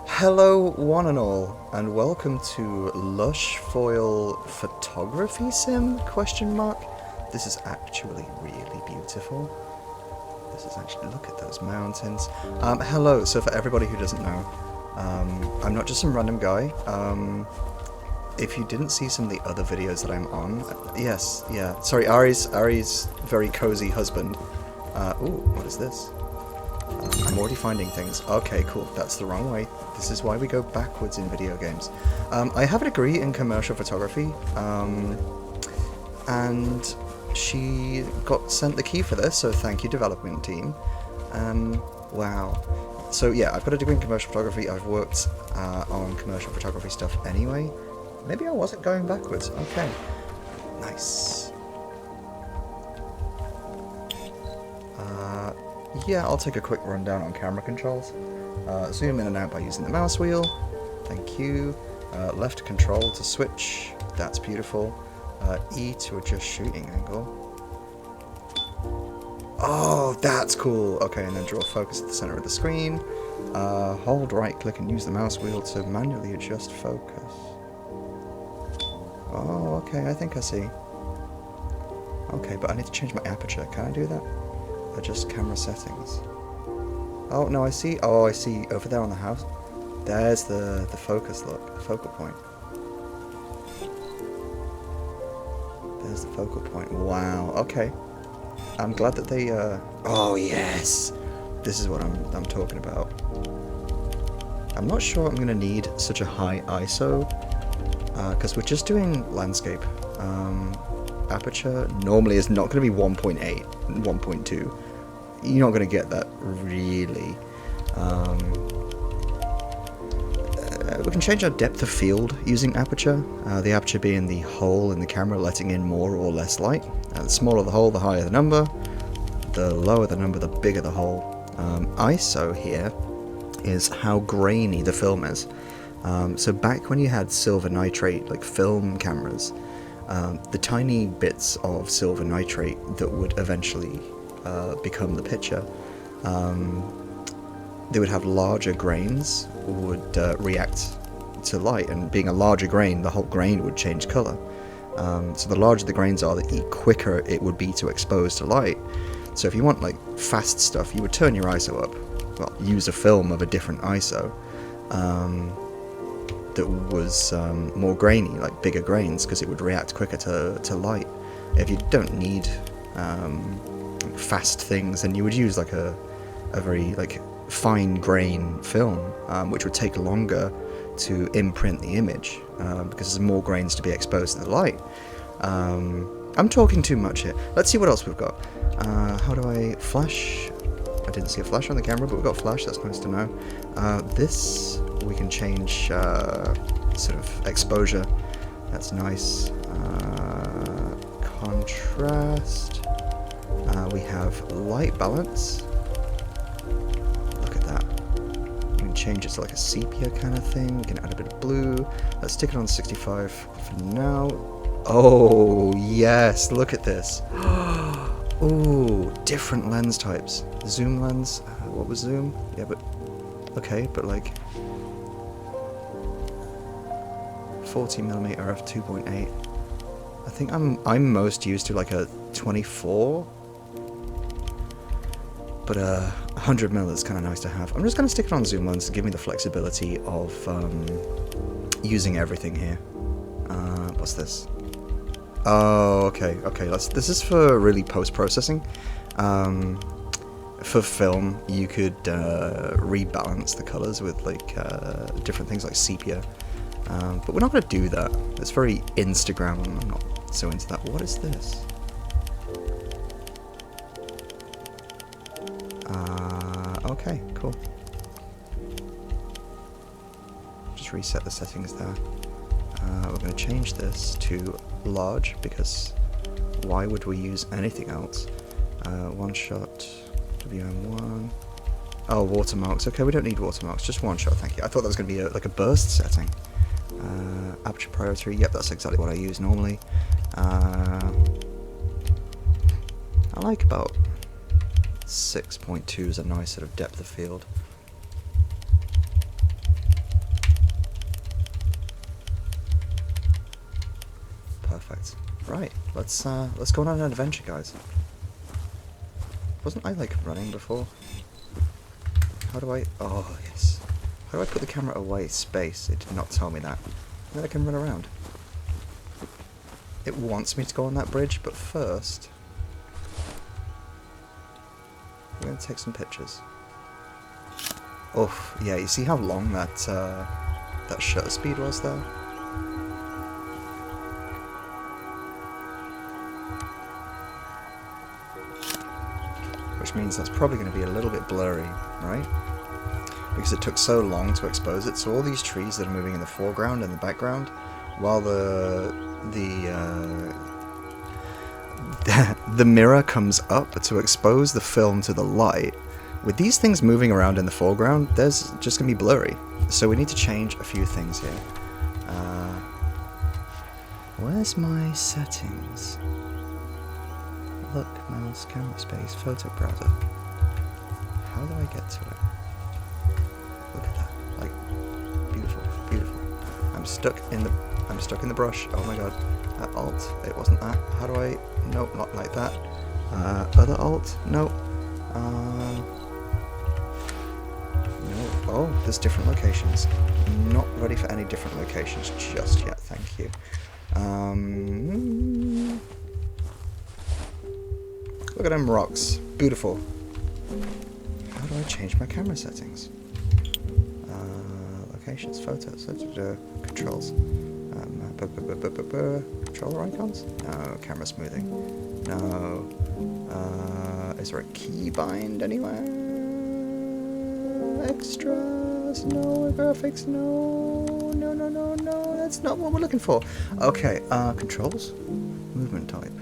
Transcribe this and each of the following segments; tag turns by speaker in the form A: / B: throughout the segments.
A: Hello one and all, and welcome to Lushfoil Photography Sim, question mark. This is actually really beautiful. This is actually, look at those mountains. Hello, so for everybody who doesn't know, I'm not just some random guy. If you didn't see some of the other videos that I'm on, yes, yeah, sorry, Ari's very cozy husband. Ooh, what is this? I'm already finding things. Okay, cool. That's the wrong way. This is why we go backwards in video games. I have a degree in commercial photography, and she got sent the key for this, so thank you, development team. Wow. So yeah, I've got a degree in commercial photography. I've worked on commercial photography stuff anyway. Maybe I wasn't going backwards. Okay. Nice. Yeah, I'll take a quick rundown on camera controls. Zoom in and out by using the mouse wheel. Thank you. Left control to switch. That's beautiful. E to adjust shooting angle. Oh, that's cool. Okay, and then draw focus at the center of the screen. Hold right click and use the mouse wheel to manually adjust focus. Oh, okay, I think I see. Okay, but I need to change my aperture. Can I do that? Adjust camera settings. Oh, no, I see. Oh, I see. Over there on the house. There's the focus, look. The focal point. There's the focal point. Wow, okay. I'm glad that they, Oh, yes! This is what I'm talking about. I'm not sure I'm going to need such a high ISO, because we're just doing landscape. Aperture normally is not going to be 1.8, 1.2. You're not going to get that, really. We can change our depth of field using aperture, the aperture being the hole in the camera letting in more or less light. The smaller the hole, the higher the number. The lower the number, the bigger the hole. ISO here is how grainy the film is. So back when you had silver nitrate, like film cameras, the tiny bits of silver nitrate that would eventually become the picture, they would have larger grains, would react to light, and being a larger grain, the whole grain would change color. So the larger the grains are, the quicker it would be to expose to light. So if you want like fast stuff, you would turn your ISO up. Well, use a film of a different ISO that was more grainy, like bigger grains, because it would react quicker to light. If you don't need fast things, then you would use like a very like fine grain film, which would take longer to imprint the image, because there's more grains to be exposed to the light. I'm talking too much here. Let's see what else we've got. How do I flash? I didn't see a flash on the camera, but we've got flash. That's nice to know. This we can change sort of exposure. That's nice. Contrast. We have light balance. Look at that. We can change it to like a sepia kind of thing. We can add a bit of blue. Let's stick it on 65 for now. Oh, yes. Look at this. Ooh, different lens types. Zoom lens. What was zoom? Yeah, but... Okay, but like... 40mm f2.8. I think I'm most used to like a 24. But 100mm is kind of nice to have. I'm just going to stick it on zoom lens to give me the flexibility of using everything here. What's this? Oh, okay. This is for really post-processing. For film, you could rebalance the colors with like different things like sepia. But we're not going to do that. It's very Instagram. I'm not so into that. What is this? Okay, cool. Just reset the settings there. We're going to change this to large, because why would we use anything else? One shot, WM1. Oh, watermarks. Okay, we don't need watermarks. Just one shot, thank you. I thought that was going to be like a burst setting. Aperture priority. Yep, that's exactly what I use normally. I like about 6.2 is a nice sort of depth of field. Perfect. Right, let's go on an adventure, guys. Wasn't I like running before? How do I? Oh yes. How do I put the camera away? Space. It did not tell me that. Then I can run around. It wants me to go on that bridge, but first we're going to take some pictures. Oh, yeah, you see how long that shutter speed was there? Which means that's probably going to be a little bit blurry, right? Because it took so long to expose it. So all these trees that are moving in the foreground and the background, while the mirror comes up to expose the film to the light, with these things moving around in the foreground, there's just going to be blurry. So we need to change a few things here. Where's my settings? Look, mouse, camera space, photo browser. How do I get to it? Look at that. Like, beautiful, beautiful. I'm stuck in the brush. Oh my god. Alt. It wasn't that. How do I? Nope, not like that. Other alt. Nope. No. Oh, there's different locations. Not ready for any different locations just yet. Thank you. Look at them rocks. Beautiful. How do I change my camera settings? Locations, photos, controls. Controller icons? No. Camera smoothing. No. Is there a keybind anywhere? Extras? No. Graphics? No. No. That's not what we're looking for. Okay. Controls? Movement type.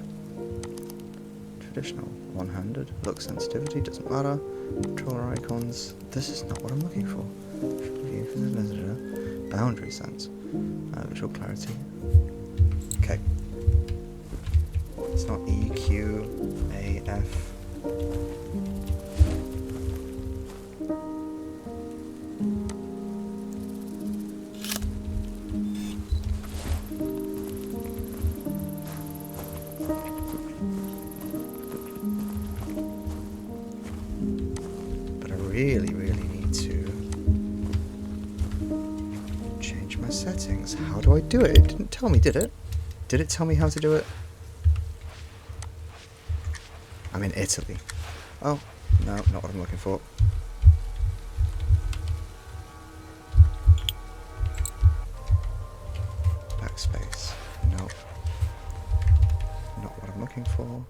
A: Traditional, one-handed, look sensitivity, doesn't matter. Controller icons, this is not what I'm looking for. Boundary sense, visual clarity. Okay. It's not EQ, AF. Really need to change my settings. How do I do it? It didn't tell me, did it? Did it tell me how to do it? I'm in Italy. Oh, no, not what I'm looking for. Backspace. No. Not what I'm looking for.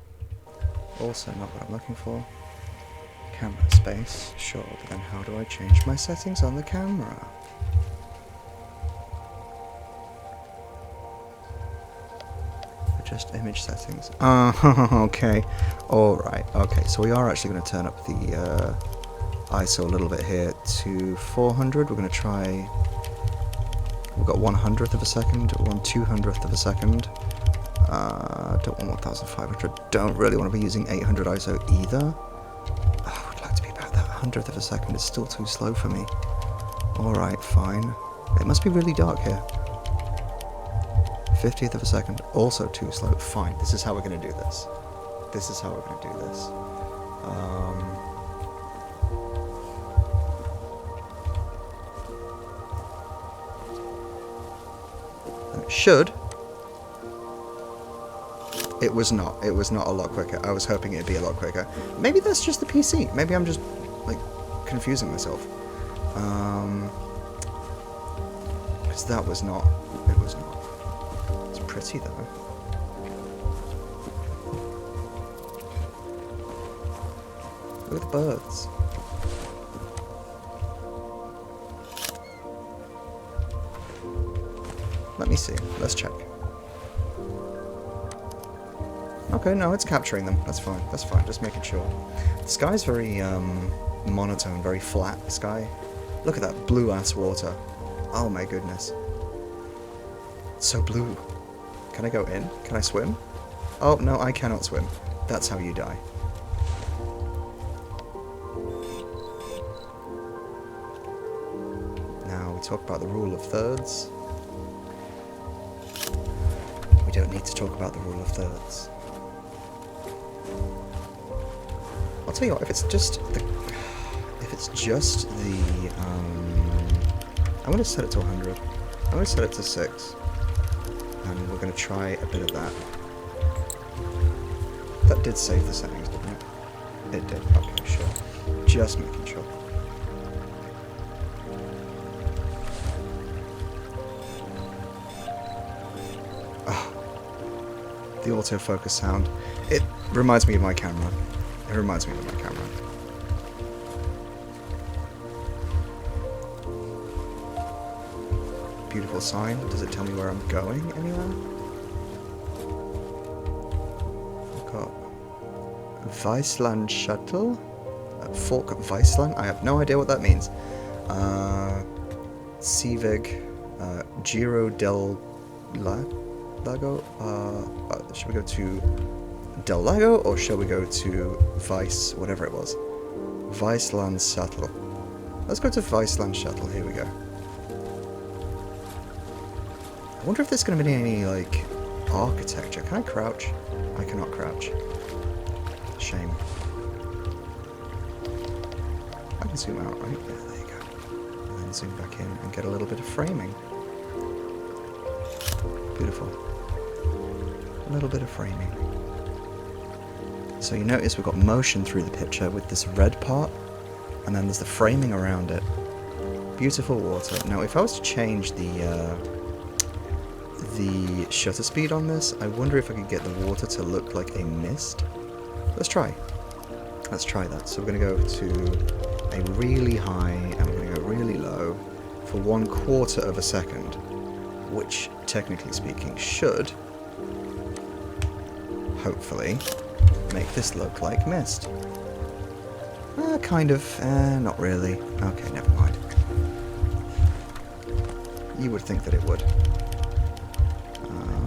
A: Also not what I'm looking for. Camera space, sure, but then how do I change my settings on the camera? Adjust image settings. Okay. Alright, okay, so we are actually going to turn up the ISO a little bit here to 400. We're going to try... We've got 1/100th of a second, 1/200th of a second. Don't want 1500. Don't really want to be using 800 ISO either. 100th of a second is still too slow for me. Alright, fine. It must be really dark here. 50th of a second, also too slow. Fine, this is how we're going to do this. This is how we're going to do this. And it should. It was not. It was not a lot quicker. I was hoping it'd be a lot quicker. Maybe that's just the PC. Maybe I'm just like confusing myself, because that was not, it was not, it's pretty though. Look at the birds. Let me see, let's check. Okay, no, it's capturing them, that's fine, just making sure. The sky's very, monotone, very flat sky. Look at that blue-ass water. Oh my goodness. It's so blue. Can I go in? Can I swim? Oh, no, I cannot swim. That's how you die. Now we talk about the rule of thirds. We don't need to talk about the rule of thirds. I'll tell you what, if it's just the I'm going to set it to 100. I'm going to set it to 6. And we're going to try a bit of that. That did save the settings, didn't it? It did. Okay, sure. Just making sure. Oh, the autofocus sound. It reminds me of my camera. It reminds me of my camera. Beautiful sign. Does it tell me where I'm going anywhere? I've got Weissland Shuttle. Fork Weissland? I have no idea what that means. Civic. Giro del Lago? Should we go to Del Lago or shall we go to Weiss, whatever it was? Weissland Shuttle. Let's go to Weissland Shuttle. Here we go. I wonder if there's going to be any, like, architecture. Can I crouch? I cannot crouch. Shame. I can zoom out, right? Yeah, there you go. And then zoom back in and get a little bit of framing. Beautiful. A little bit of framing. So you notice we've got motion through the picture with this red part, and then there's the framing around it. Beautiful water. Now, if I was to change the shutter speed on this, I wonder if I could get the water to look like a mist. Let's try. Let's try that. So we're going to go to a really high and we're going to go really low for 1/4 of a second, which, technically speaking, should hopefully make this look like mist. Kind of. Not really. Okay, never mind. You would think that it would.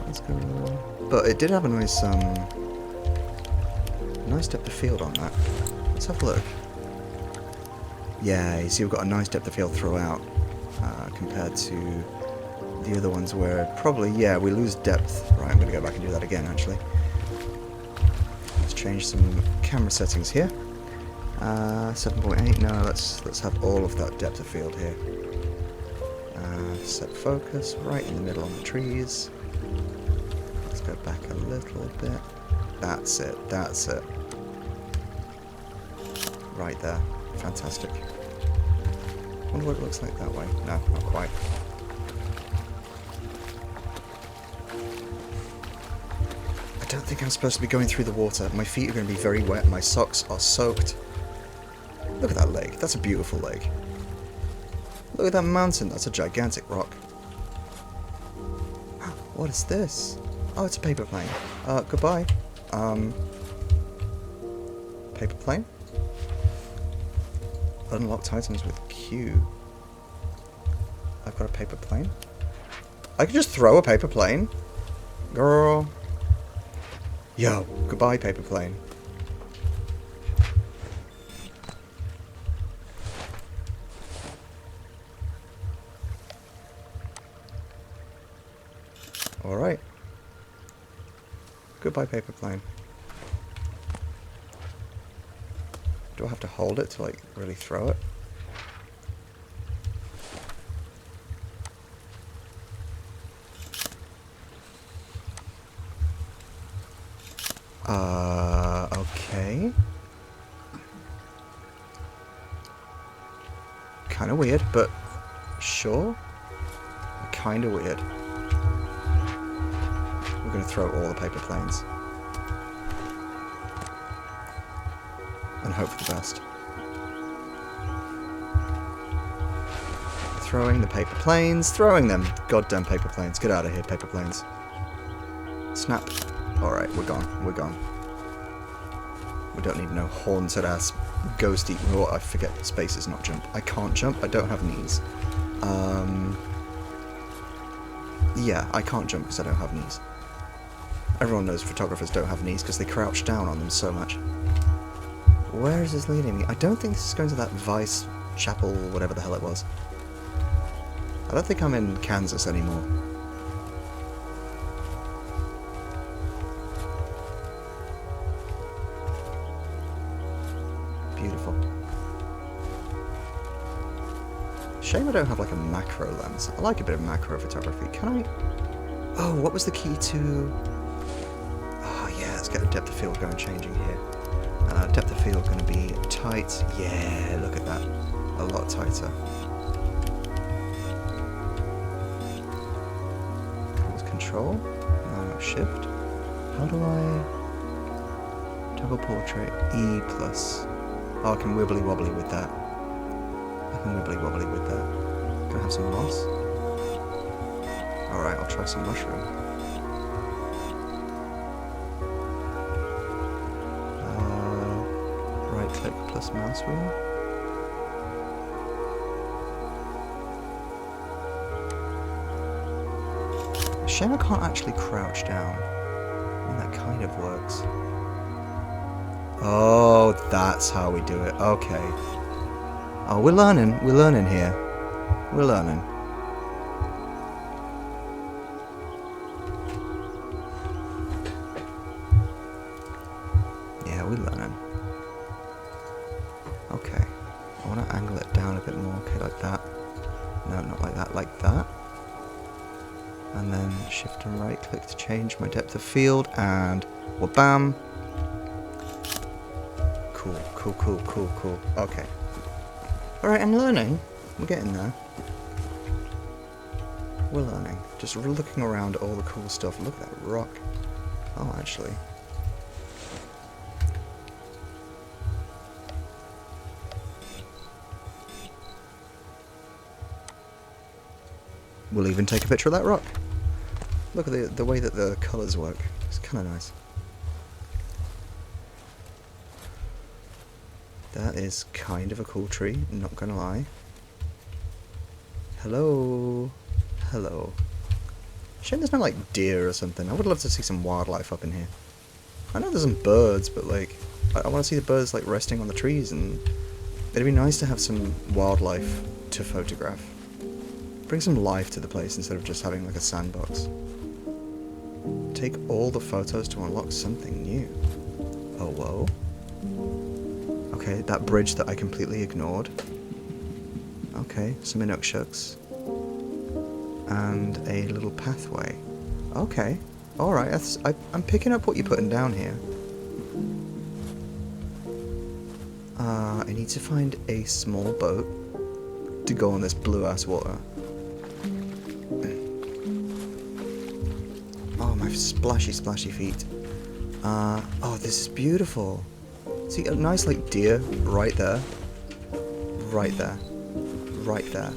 A: Let's go. But it did have a nice, nice depth of field on that. Let's have a look. Yeah, you see we've got a nice depth of field throughout, compared to the other ones where probably, yeah, we lose depth. Right, I'm going to go back and do that again, actually. Let's change some camera settings here. 7.8, no, let's have all of that depth of field here. Set focus right in the middle on the trees. Let's go back a little bit. That's it, that's it. Right there. Fantastic. Wonder what it looks like that way. No, not quite. I don't think I'm supposed to be going through the water. My feet are going to be very wet. My socks are soaked. Look at that lake. That's a beautiful lake. Look at that mountain. That's a gigantic rock. What is this? Oh, it's a paper plane. Goodbye. Paper plane? Unlocked items with Q. I've got a paper plane. I can just throw a paper plane. Girl. Yo, goodbye, paper plane. Alright. Goodbye, paper plane. Do I have to hold it to, like, really throw it? Okay. Kinda weird, but sure. Kinda weird. We're gonna throw all the paper planes. And hope for the best. Throwing the paper planes, throwing them. Goddamn paper planes. Get out of here, paper planes. Snap. Alright, we're gone. We're gone. We don't need no haunted ass ghosty. Oh, I forget space is not jump. I can't jump. I don't have knees. Yeah, I can't jump because I don't have knees. Everyone knows photographers don't have knees because they crouch down on them so much. Where is this leading me? I don't think this is going to that Vice Chapel, whatever the hell it was. I don't think I'm in Kansas anymore. Beautiful. Shame I don't have like a macro lens. I like a bit of macro photography. Can I... Oh, what was the key to... Oh yeah, let's get a depth of field going changing here. Depth of field going to be tight. Yeah, look at that. A lot tighter. Control? No, shift. How do I... Double portrait. E plus. Oh, I can wibbly wobbly with that. I can wibbly wobbly with that. Can I have some moss? Alright, I'll try some mushroom. Right click plus mouse wheel. Shame I can't actually crouch down. I mean, that kind of works. Oh, that's how we do it. Okay. Oh, we're learning. We're learning here. We're learning. Yeah, we're learning. Okay. I want to angle it down a bit more. Okay, like that. No, not like that. Like that. And then shift and right click to change my depth of field, and wha-bam. Cool, cool, cool, cool, cool. Okay. Alright, I'm learning. We're getting there. We're learning. Just looking around all the cool stuff. Look at that rock. Oh, actually. We'll even take a picture of that rock. Look at the way that the colours work. It's kind of nice. That is kind of a cool tree, not gonna lie. Hello. Hello. Shame there's no like deer or something. I would love to see some wildlife up in here. I know there's some birds, but like I want to see the birds like resting on the trees, and it'd be nice to have some wildlife to photograph. Bring some life to the place instead of just having like a sandbox. Take all the photos to unlock something new. Oh, whoa. Okay, that bridge that I completely ignored. Okay, some inukshuks. And a little pathway. Okay, alright, I'm picking up what you're putting down here. I need to find a small boat to go on this blue-ass water. Oh, my splashy, splashy feet. Oh, this is beautiful. See, a nice, like, deer right there. Right there. Right there.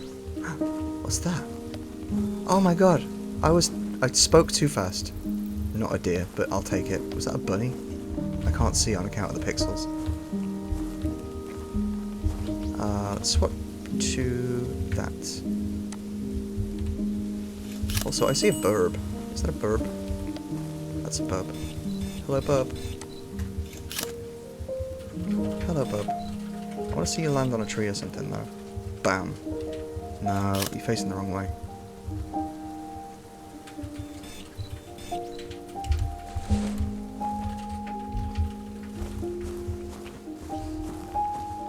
A: What's that? Oh my god. I spoke too fast. Not a deer, but I'll take it. Was that a bunny? I can't see on account of the pixels. Let's swap to that. Also, I see a burb. Is that a burb? That's a bub. Hello, bub. Hello, bub. I want to see you land on a tree or something, though. Bam. No, you're facing the wrong way.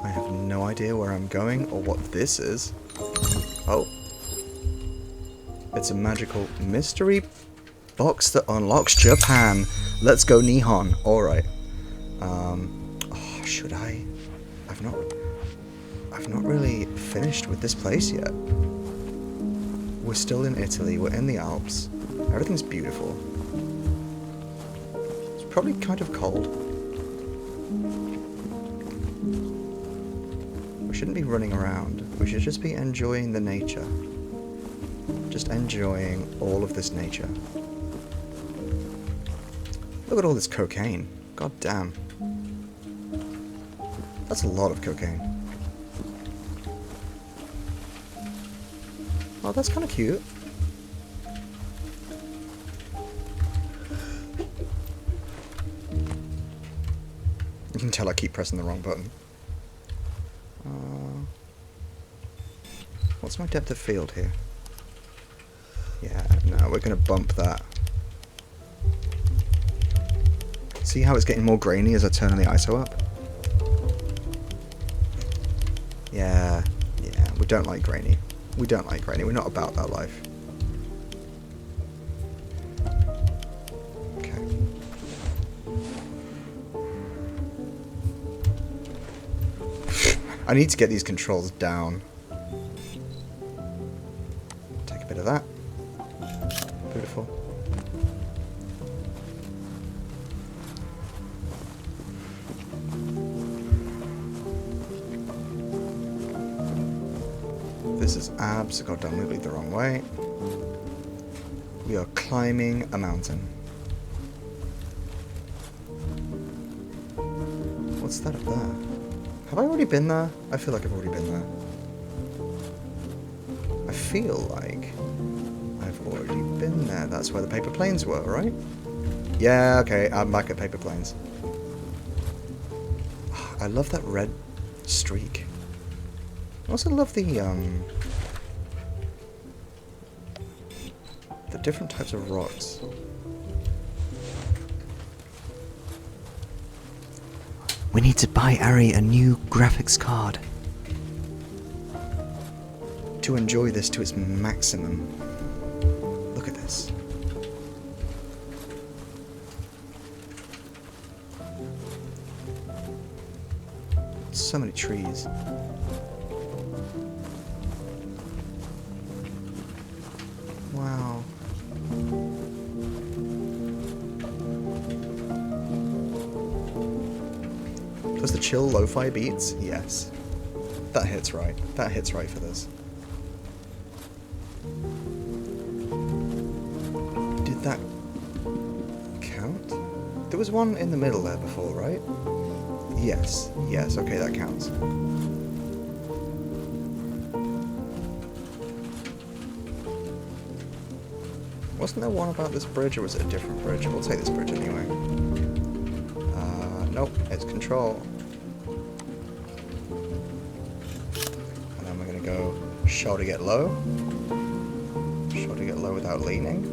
A: I have no idea where I'm going or what this is. Oh. It's a magical mystery box that unlocks Japan. Let's go Nihon. Alright. Oh, should I? I've not really finished with this place yet. We're still in Italy. We're in the Alps. Everything's beautiful. It's probably kind of cold. We shouldn't be running around. We should just be enjoying the nature. Just enjoying all of this nature. Look at all this cocaine. God damn. That's a lot of cocaine. Oh, that's kind of cute. You can tell I keep pressing the wrong button. What's my depth of field here? Yeah, no, we're going to bump that. See how it's getting more grainy as I turn the ISO up? Yeah, we don't like grainy. We don't like grainy. We're not about that life. Okay. I need to get these controls down. Take a bit of that. Beautiful. This is absolutely the wrong way. We are climbing a mountain. What's that up there? Have I already been there? I feel like I've already been there. I feel like I've already been there. That's where the paper planes were, right? Yeah, okay, I'm back at paper planes. I love that red streak. I also love the different types of rocks. We need to buy Ari a new graphics card to enjoy this to its maximum. Look at this. So many trees. Wow. Does the chill lo-fi beats? Yes. That hits right. That hits right for this. Did that count? There was one in the middle there before, right? Yes. Yes, okay, that counts. Wasn't there one about this bridge, or was it a different bridge? We'll take this bridge anyway. Nope, it's control. And then we're going to go shoulder get low. Shoulder get low without leaning.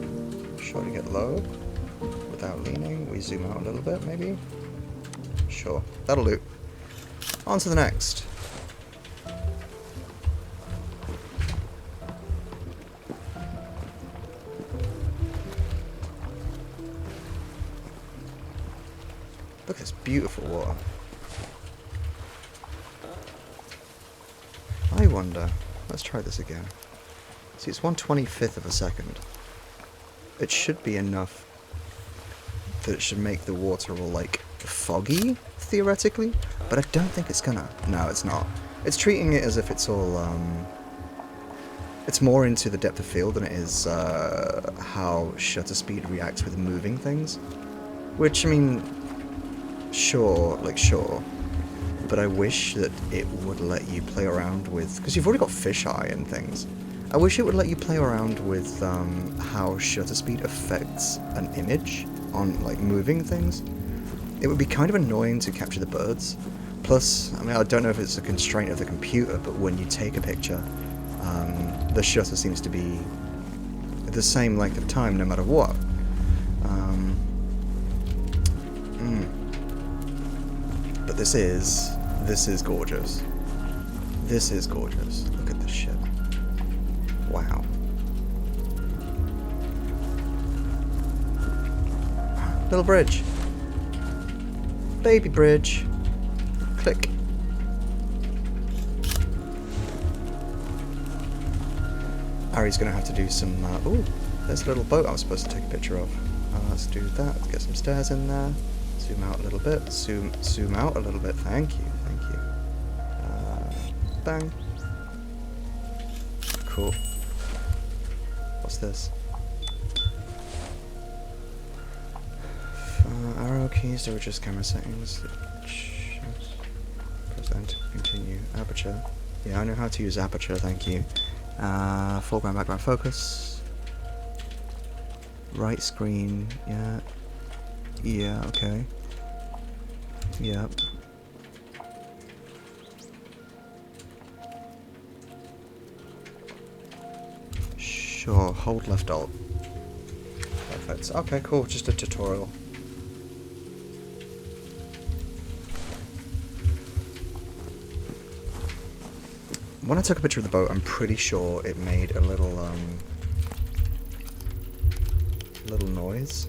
A: Shoulder get low without leaning. We zoom out a little bit, maybe? Sure, that'll do. On to the next. Look at this beautiful water. I wonder... Let's try this again. See, it's 1/25th of a second. It should be enough that it should make the water all, like, foggy, theoretically. But I don't think it's gonna. No, it's not. It's treating it as if it's all, It's more into the depth of field than it is, how shutter speed reacts with moving things. Which, I mean... Sure, but I wish that it would let you play around with, because you've already got fisheye and things. I wish it would let you play around with how shutter speed affects an image on like moving things. It would be kind of annoying to capture the birds. Plus, I mean, I don't know if it's a constraint of the computer, but when you take a picture, the shutter seems to be the same length of time no matter what. But this is gorgeous. This is gorgeous. Look at this shit. Wow. Little bridge. Baby bridge. Click. Ari's gonna have to do some, ooh, there's a little boat I was supposed to take a picture of. Let's do that. Let's get some stairs in there. Zoom out a little bit. Zoom out a little bit. Thank you. Bang. Cool. What's this? Arrow keys to adjust camera settings. Press enter to continue. Aperture. Yeah, I know how to use aperture. Thank you. Foreground, background, focus. Right screen. Yeah. Yeah. Okay. Yep. Sure, hold left alt. Perfect. Okay, cool, just a tutorial. When I took a picture of the boat, I'm pretty sure it made a little noise.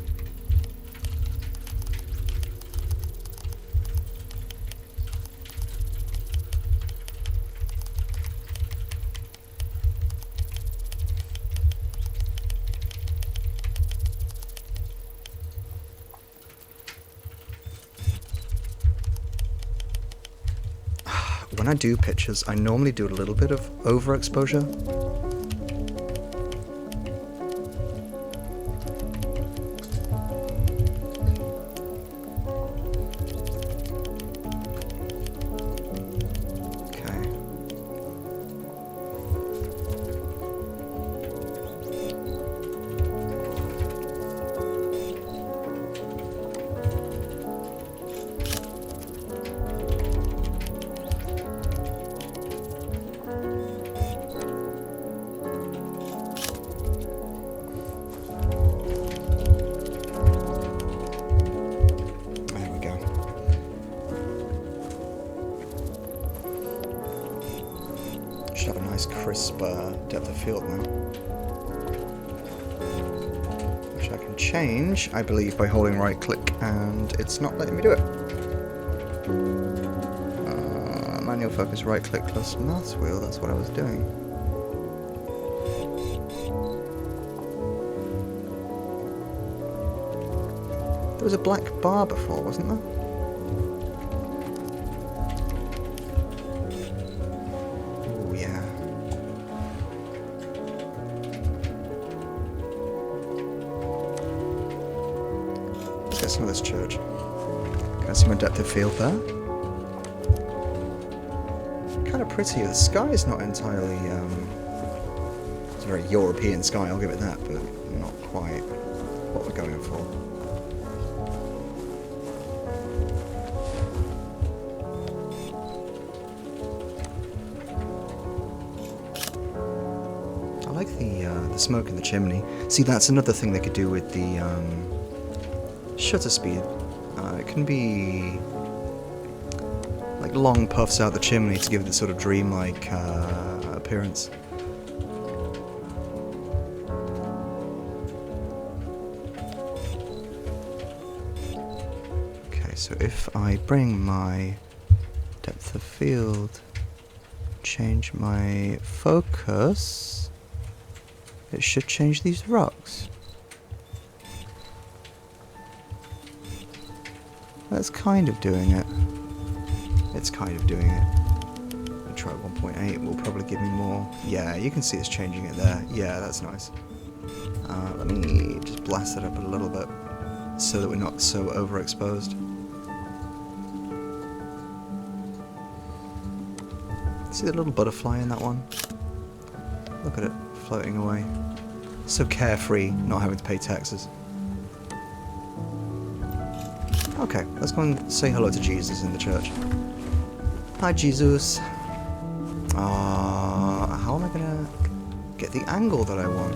A: When I do pictures, I normally do a little bit of overexposure. Okay. Should have a nice crisp depth of field now, which I can change, I believe, by holding right click, and it's not letting me do it. Manual focus, right click plus mouse wheel, that's what I was doing. There was a black bar before, wasn't there? Some of this church. Can I see my depth of field there? Kind of pretty. The sky is not entirely. It's a very European sky, I'll give it that, but not quite what we're going for. I like the smoke in the chimney. See, that's another thing they could do with the. Shutter speed. It can be like long puffs out the chimney to give it the sort of dreamlike appearance. Okay, so if I bring my depth of field, change my focus, it should change these rocks. That's kind of doing it. It's kind of doing it. I'll try 1.8, will probably give me more. Yeah, you can see it's changing it there. Yeah, that's nice. Let me just blast it up a little bit so that we're not so overexposed. See the little butterfly in that one? Look at it floating away. So carefree, not having to pay taxes. Okay, let's go and say hello to Jesus in the church. Hi, Jesus. How am I gonna get the angle that I want?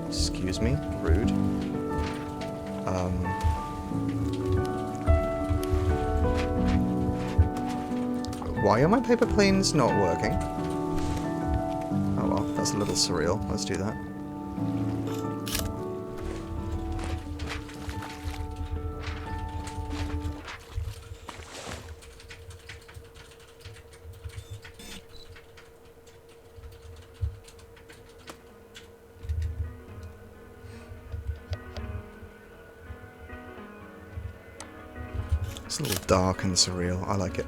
A: Excuse me, rude. Why are my paper planes not working? Oh well, that's a little surreal. Let's do that. It's a little dark and surreal. I like it.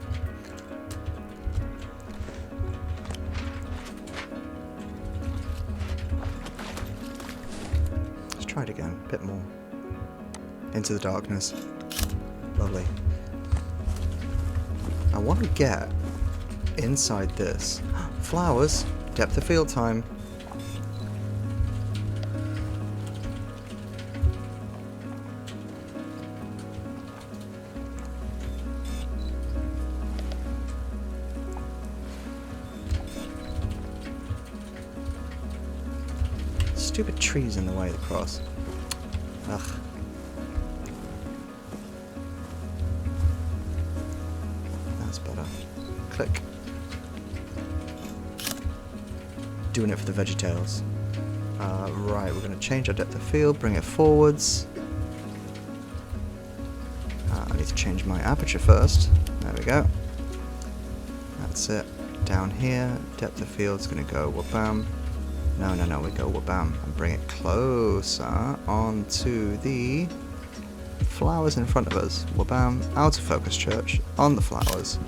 A: Let's try it again. A bit more. Into the darkness. Lovely. I want to get inside this. Flowers. Depth of field time. Stupid trees in the way of the cross. Ugh. That's better. Click. Doing it for the VeggieTales. Right, we're going to change our depth of field, bring it forwards. I need to change my aperture first. There we go. That's it. Down here, depth of field is going to go wabam. No, we go wabam and bring it closer onto the flowers in front of us. Wabam, out of focus, church, on the flowers.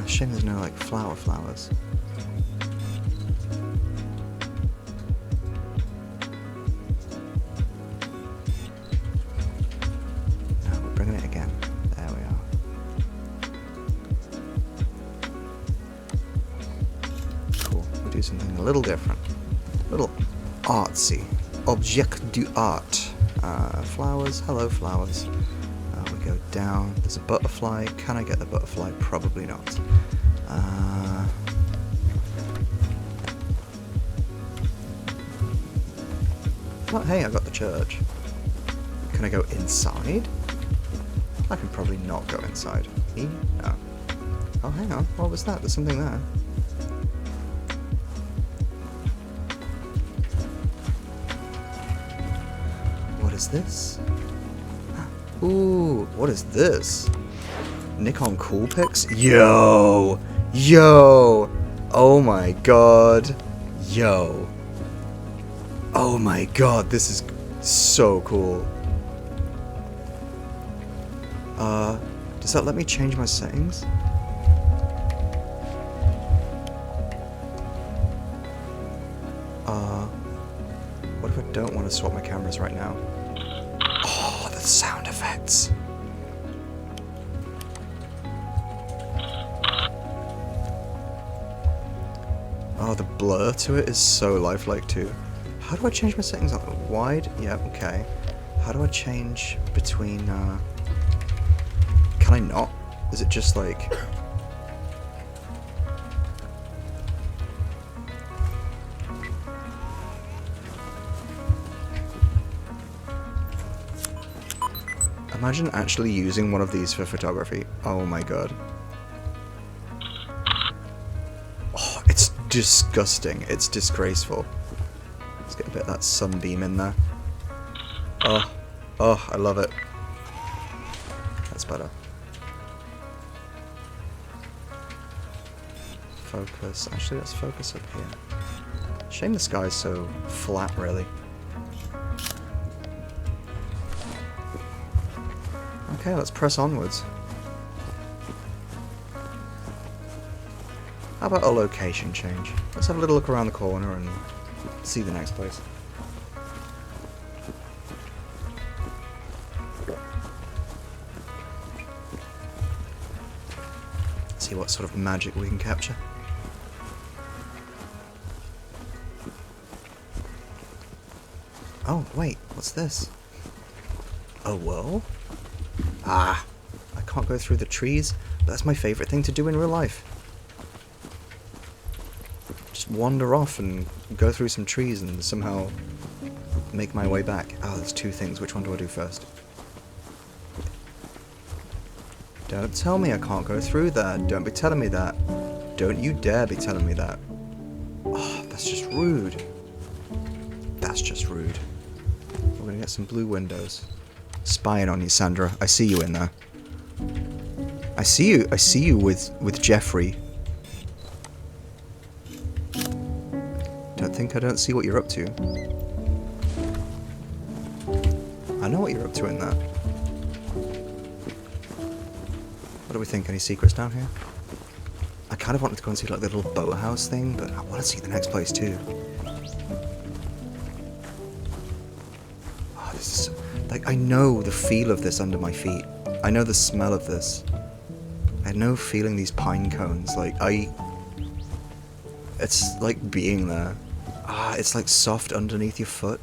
A: Shame there's no like flowers. No, we're bringing it again. There we are. Cool. We'll do something a little different. A little artsy. Object du art. Flowers. Hello, flowers. We go down. There's a butterfly. Can I get the butterfly? Probably not. Oh, hey, I got the church. Can I go inside? I can probably not go inside. E? No. Oh, hang on. What was that? There's something there. What is this? Ooh, what is this? Nikon Coolpix? Yo! Oh my god. Yo. Oh my god, this is so cool. Does that let me change my settings? What if I don't want to swap my cameras right now? Oh, the sound effects. Oh, the blur to it is so lifelike too. How do I change my settings on wide? Yeah, okay. How do I change between, can I not? Is it just like... Imagine actually using one of these for photography. Oh my god. Oh, it's disgusting. It's disgraceful. Let's get a bit of that sunbeam in there. Oh, I love it. That's better. Focus. Actually, let's focus up here. Shame the sky's so flat, really. Okay, let's press onwards. How about a location change? Let's have a little look around the corner and see the next place. See what sort of magic we can capture. Oh, wait, what's this? A whirl? Ah, I can't go through the trees, but that's my favourite thing to do in real life. Just wander off and go through some trees and somehow make my way back. Oh, there's two things. Which one do I do first? Don't tell me I can't go through that. Don't be telling me that. Don't you dare be telling me that. Oh, that's just rude. That's just rude. We're gonna get some blue windows. Spying on you, Sandra. I see you in there. I see you with Jeffrey. Don't think I don't see what you're up to. I know what you're up to in there. What do we think? Any secrets down here? I kind of wanted to go and see like the little boathouse thing, but I want to see the next place too. Oh, this is so, like, I know the feel of this under my feet. I know the smell of this. I know feeling these pine cones. Like, it's like being there. Ah, it's like soft underneath your foot.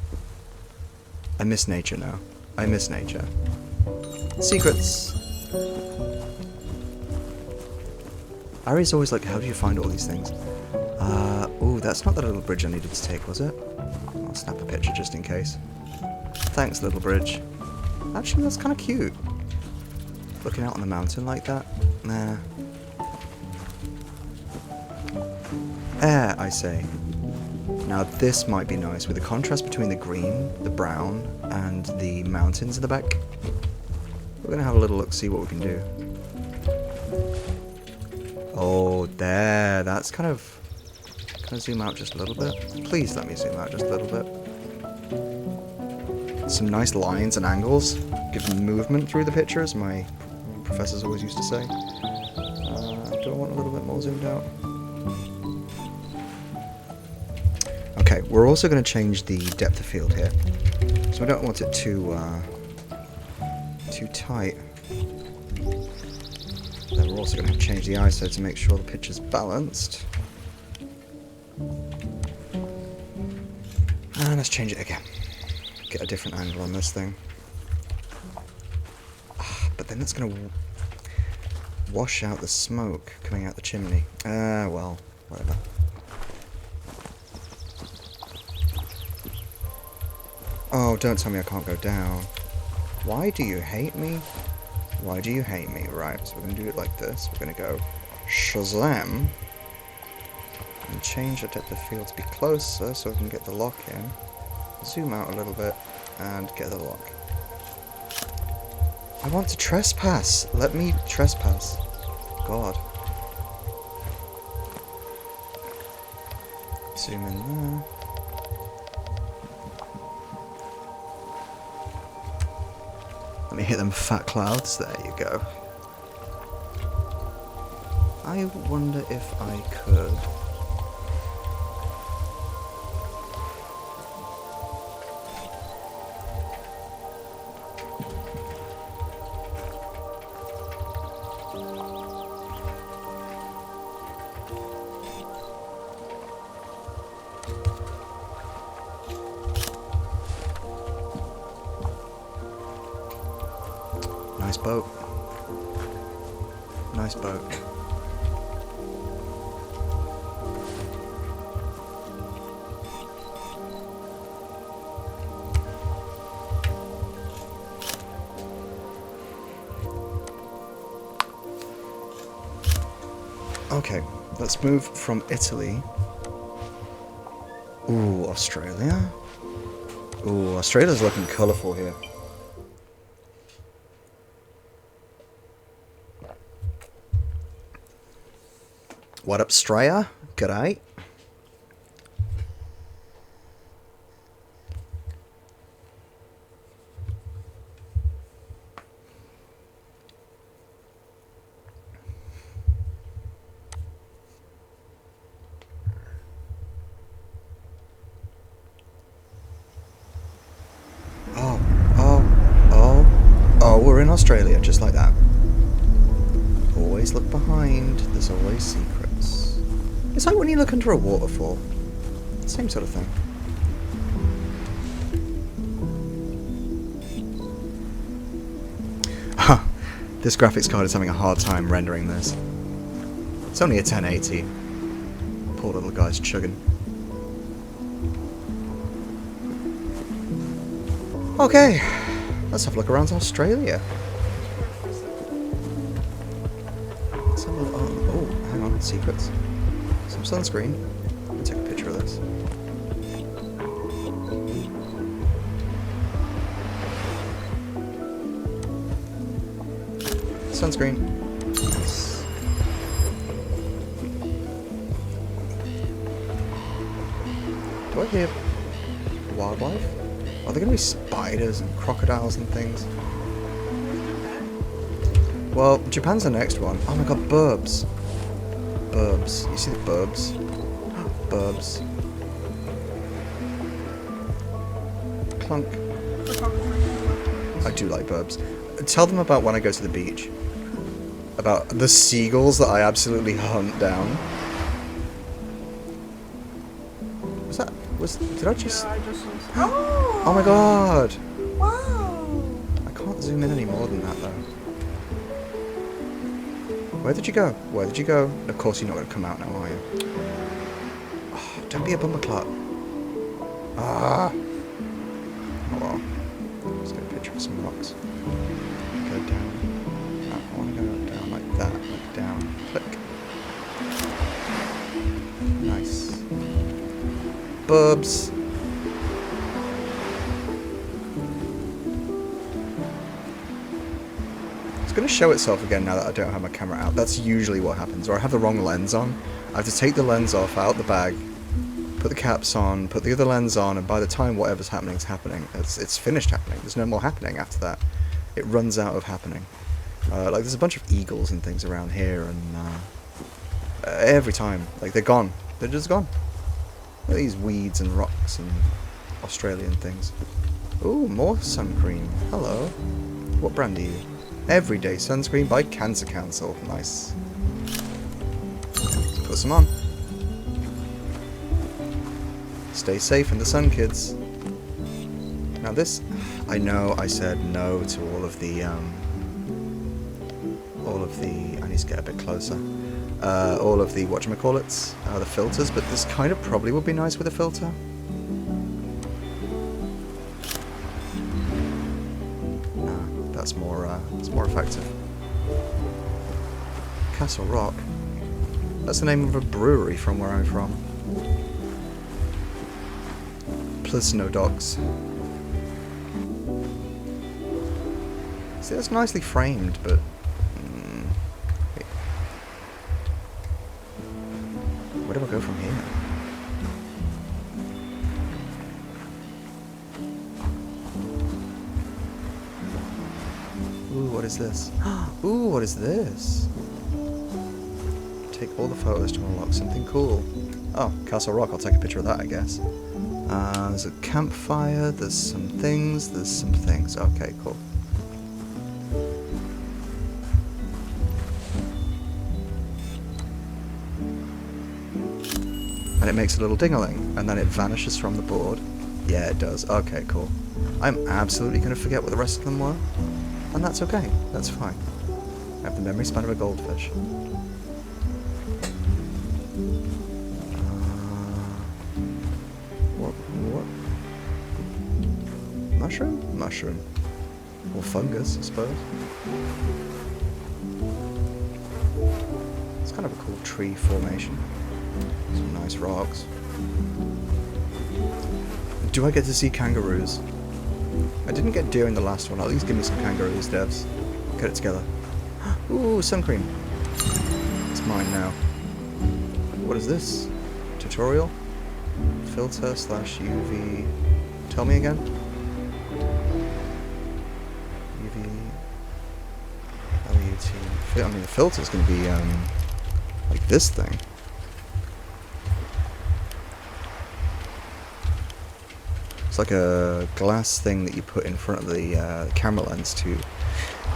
A: I miss nature now. I miss nature. Secrets. Ari's always like, how do you find all these things? Ooh, that's not the little bridge I needed to take, was it? I'll snap a picture just in case. Thanks, little bridge. Actually, that's kind of cute. Looking out on the mountain like that. Nah. Air, I say. Now this might be nice, with the contrast between the green, the brown, and the mountains in the back. We're going to have a little look, see what we can do. Oh, there. That's kind of... Can I zoom out just a little bit? Please let me zoom out just a little bit. Some nice lines and angles. Give them movement through the picture, as my professors always used to say. Do I want a little bit more zoomed out? Okay, we're also going to change the depth of field here. So we don't want it too tight. Then we're also going to have to change the ISO to make sure the picture's balanced. And let's change it again. Get a different angle on this thing. But then that's going to wash out the smoke coming out the chimney. Well, whatever. Oh, don't tell me I can't go down. Why do you hate me? Why do you hate me? Right, so we're going to do it like this. We're going to go Shazam. And change the depth of field to be closer so we can get the lock in. Zoom out a little bit and get the lock. I want to trespass. Let me trespass. God. Zoom in there. Let me hit them fat clouds. There you go. I wonder if I could... Nice boat. Nice boat. Okay, let's move from Italy. Ooh, Australia? Ooh, Australia's looking colourful here. What up, Straya? G'day. Oh, we're in Australia, just like that. Always look behind, there's always secrets. It's like when you look under a waterfall. Same sort of thing. Huh. This graphics card is having a hard time rendering this. It's only a 1080. Poor little guy's chugging. Okay, let's have a look around Australia. Let's have a look. Oh, hang on, secrets. Some sunscreen. Let me take a picture of this. Sunscreen. Nice. Do I hear wildlife? Are there going to be spiders and crocodiles and things? Well, Japan's the next one. Oh my god, burbs. Burbs. You see the burbs? Burbs. Clunk. I do like burbs. Tell them about when I go to the beach. About the seagulls that I absolutely hunt down. Was that... Did I just...
B: Yeah, I just
A: Oh my god!
B: Wow!
A: I can't zoom in any more than that though. Where did you go? Where did you go? Of course you're not going to come out now, are you? Don't be a bumperclot. Ah! Oh well. Let's get a picture of some rocks. Go down. I want to go down like that. Like down. Click. Nice. Bubs! It's going to show itself again now that I don't have my camera out. That's usually what happens. Or I have the wrong lens on. I have to take the lens off, out the bag, put the caps on, put the other lens on, and by the time whatever's happening is happening, it's finished happening. There's no more happening after that. It runs out of happening. Like there's a bunch of eagles and things around here, and every time, like they're gone. They're just gone. These weeds and rocks and Australian things. Ooh, more sun cream. Hello. What brand are you? Everyday sunscreen by Cancer Council. Nice. Let's put some on. Stay safe in the sun, kids. Now this, I know I said no to all of the, I need to get a bit closer. All of the, whatchamacallits, the filters, but this kind of probably would be nice with a filter. That's more, it's more effective. Castle Rock. That's the name of a brewery from where I'm from. Plus no dogs. See, that's nicely framed, but... where do I go from here? Ooh, what is this? Ooh, what is this? Take all the photos to unlock something cool. Oh, Castle Rock, I'll take a picture of that, I guess. There's a campfire, there's some things, Okay, cool. And it makes a little ding-a-ling, and then it vanishes from the board. Yeah, it does. Okay, cool. I'm absolutely going to forget what the rest of them were, and that's okay. That's fine. I have the memory span of a goldfish. What? Mushroom? Mushroom. Or fungus, I suppose. It's kind of a cool tree formation. Some nice rocks. Do I get to see kangaroos? I didn't get deer in the last one. At least give me some kangaroos, devs. Get it together. Ooh, sun cream. It's mine now. What is this? Tutorial? Filter / UV. Tell me again. UV. LUT. I mean, the filter's going to be like this thing. It's like a glass thing that you put in front of the camera lens to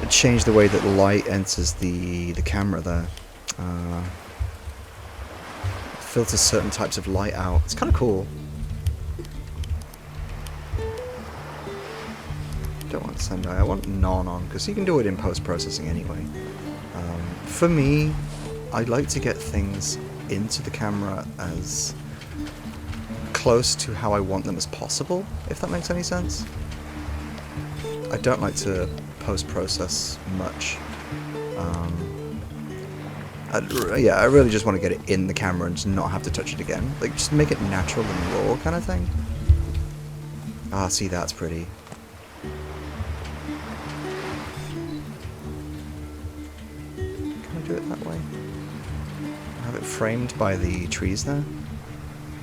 A: change the way that light enters the camera there. Filters certain types of light out. It's kind of cool. Don't want Sendai, I want none on, because you can do it in post-processing anyway. For me, I like to get things into the camera as close to how I want them as possible, if that makes any sense. I don't like to post-process much. I really just want to get it in the camera and just not have to touch it again. Like, just make it natural and raw kind of thing. Ah, see, that's pretty. Can I do it that way? I have it framed by the trees there.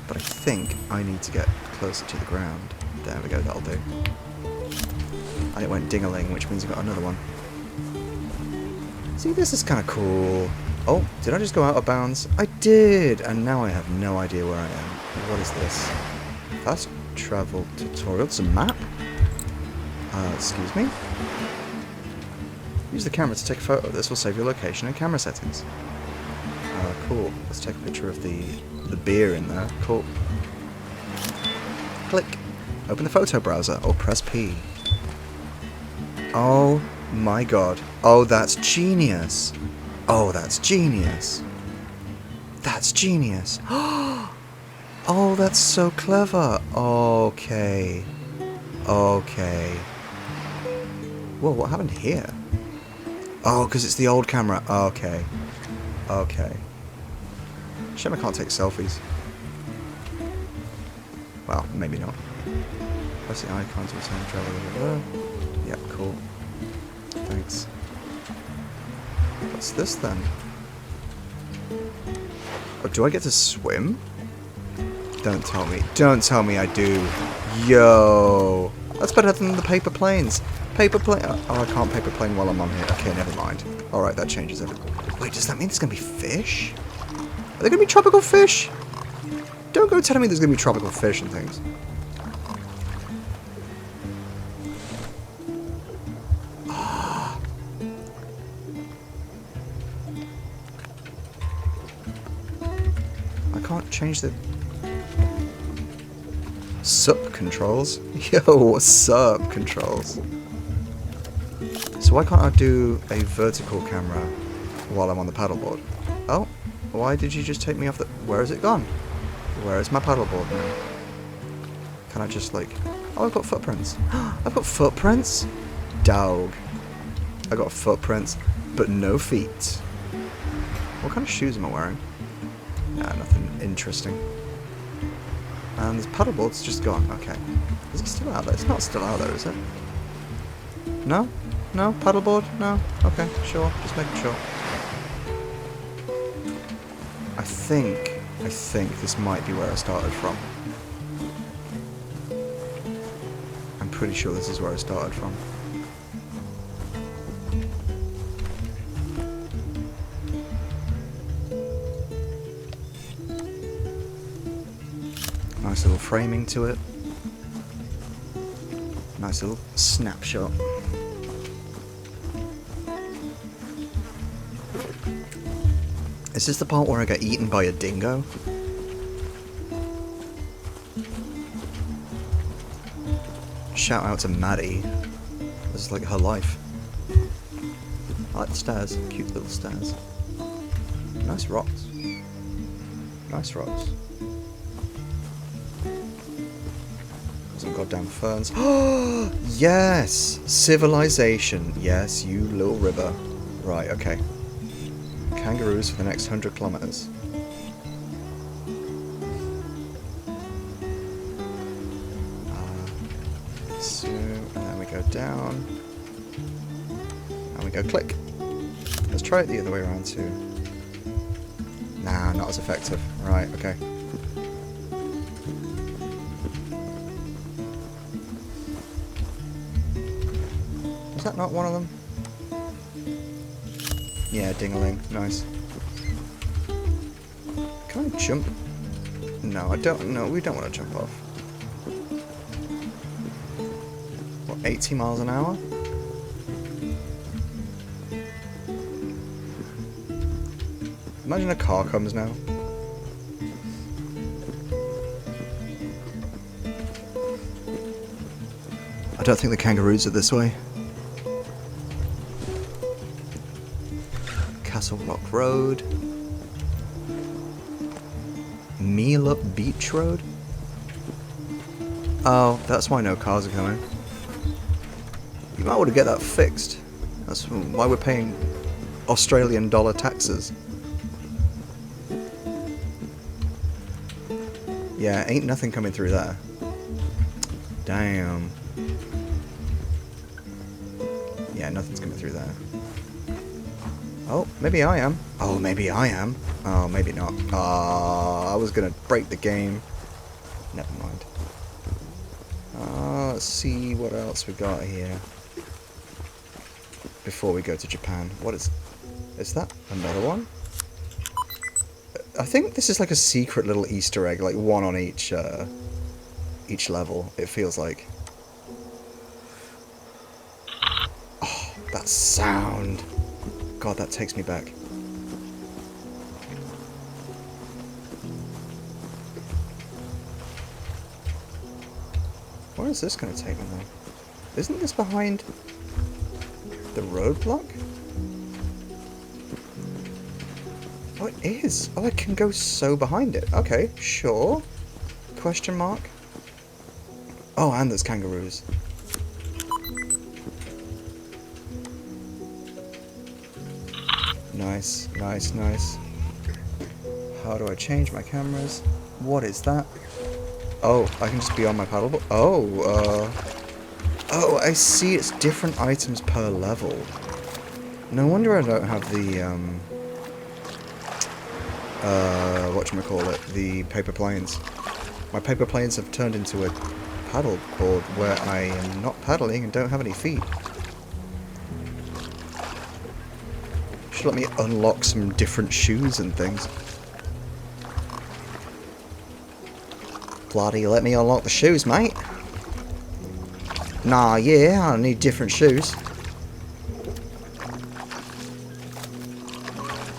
A: But I think I need to get closer to the ground. There we go, that'll do. And it went ding-a-ling, which means I got another one. See, this is kind of cool. Oh, did I just go out of bounds? I did! And now I have no idea where I am. What is this? Fast travel tutorial. It's a map? Excuse me? Use the camera to take a photo. This will save your location and camera settings. Cool. Let's take a picture of the beer in there. Cool. Click. Open the photo browser or press P. Oh my god. Oh, that's genius. Oh, that's genius. That's genius. Oh, that's so clever. Okay. Okay. Whoa, what happened here? Oh, because it's the old camera. Okay. Okay. Shame I can't take selfies. Well, maybe not. Press the icon to return travel. Yeah, cool. Thanks. What's this then? Oh, do I get to swim? Don't tell me. Don't tell me I do. Yo! That's better than the paper planes. Paper plane. Oh, I can't paper plane while I'm on here. Okay, never mind. Alright, that changes everything. Wait, does that mean there's gonna be fish? Are there gonna be tropical fish? Don't go telling me there's gonna be tropical fish and things. I can't change the sup controls. Yo, what's up controls? So why can't I do a vertical camera while I'm on the paddleboard? Oh, why did you just take me off the... Where has it gone? Where is my paddleboard now? Can I just like... Oh, I've got footprints. I've got footprints? Dog. I got footprints, but no feet. What kind of shoes am I wearing? Nah, nothing interesting. And this paddleboard's just gone. Okay. Is it still out there? It's not still out there, is it? No? No? Paddleboard? No? Okay, sure. Just making sure. I think this might be where I started from. I'm pretty sure this is where I started from. Nice little framing to it. Nice little snapshot. Is this the part where I get eaten by a dingo? Shout out to Maddie. This is like her life. I like the stairs. Cute little stairs. Nice rocks. Nice rocks. Some goddamn ferns. Oh, yes! Civilization. Yes, you little river. Right, okay. Kangaroos for the next 100 kilometers. So, and then we go down. And we go click. Let's try it the other way around too. Nah, not as effective. Right, okay. Is that not one of them? Yeah, ding-a-ling. Nice. Can I jump? No, I don't. No, we don't want to jump off. What, 80 miles an hour? Imagine a car comes now. I don't think the kangaroos are this way. Castle Rock Road. Meal Up Beach Road? Oh, that's why no cars are coming. You might want to get that fixed. That's why we're paying Australian dollar taxes. Yeah, ain't nothing coming through there. Damn. Yeah, nothing's coming through there. Oh, maybe I am. Oh, maybe I am. Oh, maybe not. I was gonna break the game. Never mind. Let's see what else we got here. Before we go to Japan. What is... Is that another one? I think this is like a secret little Easter egg, like one on each level, it feels like. Oh, that sound. God, that takes me back. Where is this going to take me then? Isn't this behind the roadblock? Oh, it is. Oh, I can go so behind it. Okay, sure. Question mark? Oh, and there's kangaroos. Nice, nice, nice. How do I change my cameras? What is that? Oh, I can just be on my paddleboard. Oh, oh, I see. It's different items per level. No wonder I don't have the, whatchamacallit, the paper planes. My paper planes have turned into a paddleboard where I am not paddling and don't have any feet. Should let me unlock some different shoes and things. Bloody let me unlock the shoes, mate. Nah, yeah, I need different shoes.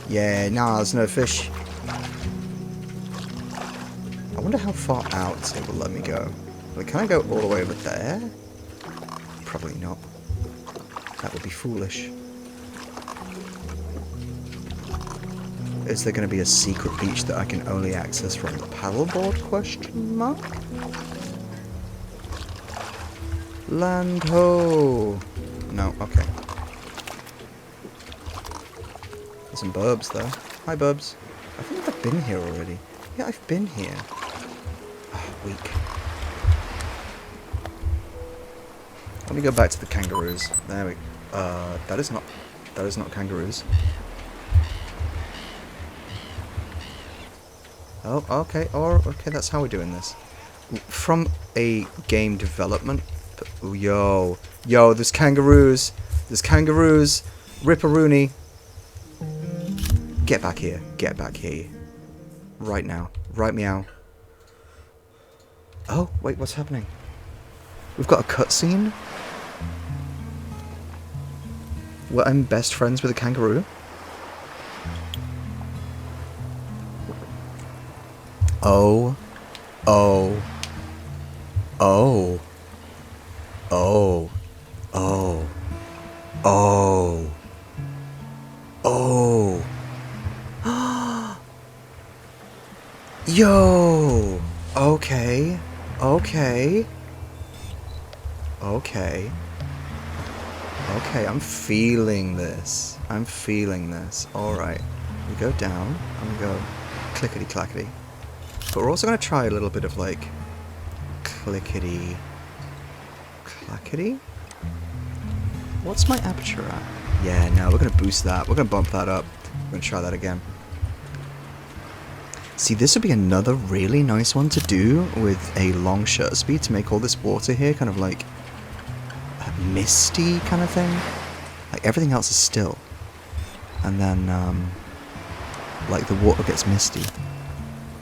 A: Yeah, nah, there's no fish. I wonder how far out it will let me go. Like, can I go all the way over there? Probably not. That would be foolish. Is there going to be a secret beach that I can only access from the paddleboard? Question mark? Land ho! No, okay. There's some burbs though. Hi burbs. I think I've been here already. Yeah, I've been here. Oh, weak. Let me go back to the kangaroos. There we that is not kangaroos. Oh, okay, okay, that's how we're doing this. From a game development... Yo, there's kangaroos! There's kangaroos! Ripperoonie! Get back here. Get back here. Right now. Right meow. Oh, wait, what's happening? We've got a cutscene? Where I'm best friends with a kangaroo? Oh. Oh. Oh. Oh. Oh. Oh. Oh. Yo. Okay. Okay. Okay. Okay, I'm feeling this. I'm feeling this. Alright. We go down, and we go clickety-clackety. But we're also going to try a little bit of, like, clickety-clackety? What's my aperture at? Yeah, no, we're going to boost that. We're going to bump that up. We're going to try that again. See, this would be another really nice one to do with a long shutter speed to make all this water here kind of like a misty kind of thing. Like everything else is still. And then, like the water gets misty.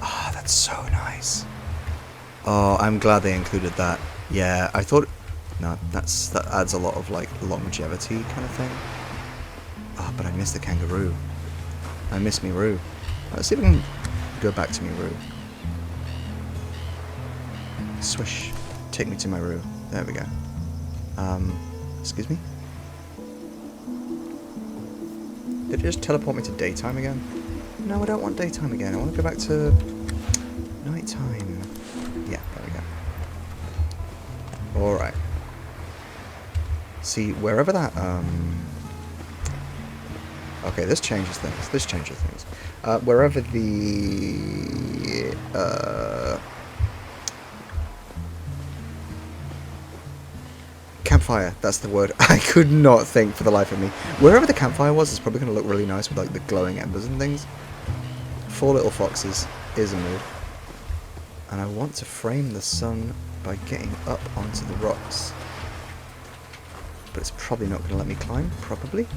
A: Ah, that's so nice. Oh, I'm glad they included that. Yeah, I thought... No, that adds a lot of, like, longevity kind of thing. Oh, but I missed the kangaroo. I miss me Roo. Let's see if we can go back to me Roo. Swish. Take me to my Roo. There we go. Excuse me? Did it just teleport me to daytime again? No, I don't want daytime again. I want to go back to nighttime. Yeah, there we go. Alright. See, wherever that, okay, this changes things. This changes things. Wherever the, campfire, that's the word. I could not think for the life of me. Wherever the campfire was, it's probably going to look really nice with, like, the glowing embers and things. 4 little foxes is a move. And I want to frame the sun by getting up onto the rocks. But it's probably not going to let me climb. Probably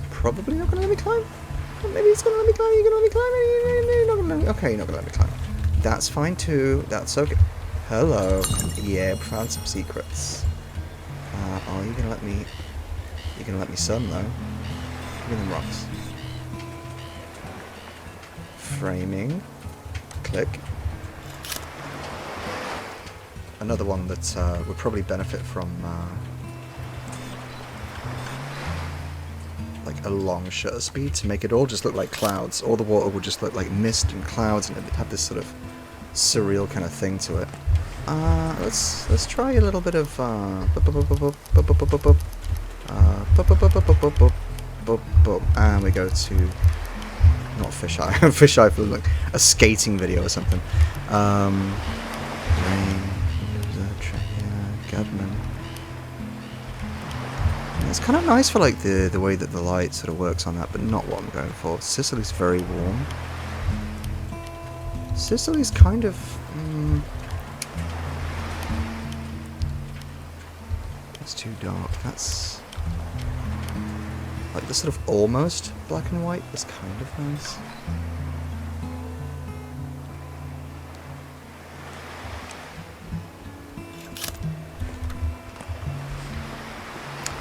A: not going to let me climb. Or maybe it's going to let me climb. You're going to let me climb. You're not going to let me... Okay, you're not going to let me climb. That's fine too. That's okay. Hello. Yeah, we found some secrets. Oh, you're going to let me... You're going to let me sun though. Give me them rocks. Framing. Click. Another one that would probably benefit from like a long shutter speed to make it all just look like clouds. All the water would just look like mist and clouds, and it'd have this sort of surreal kind of thing to it. Let's try a little bit of and we go to not fisheye. Fisheye for like a skating video or something. Gadman. It's kind of nice for like the way that the light sort of works on that, but not what I'm going for. Sicily's very warm. Sicily's kind of. That's too dark. That's like the sort of almost black and white is kind of nice.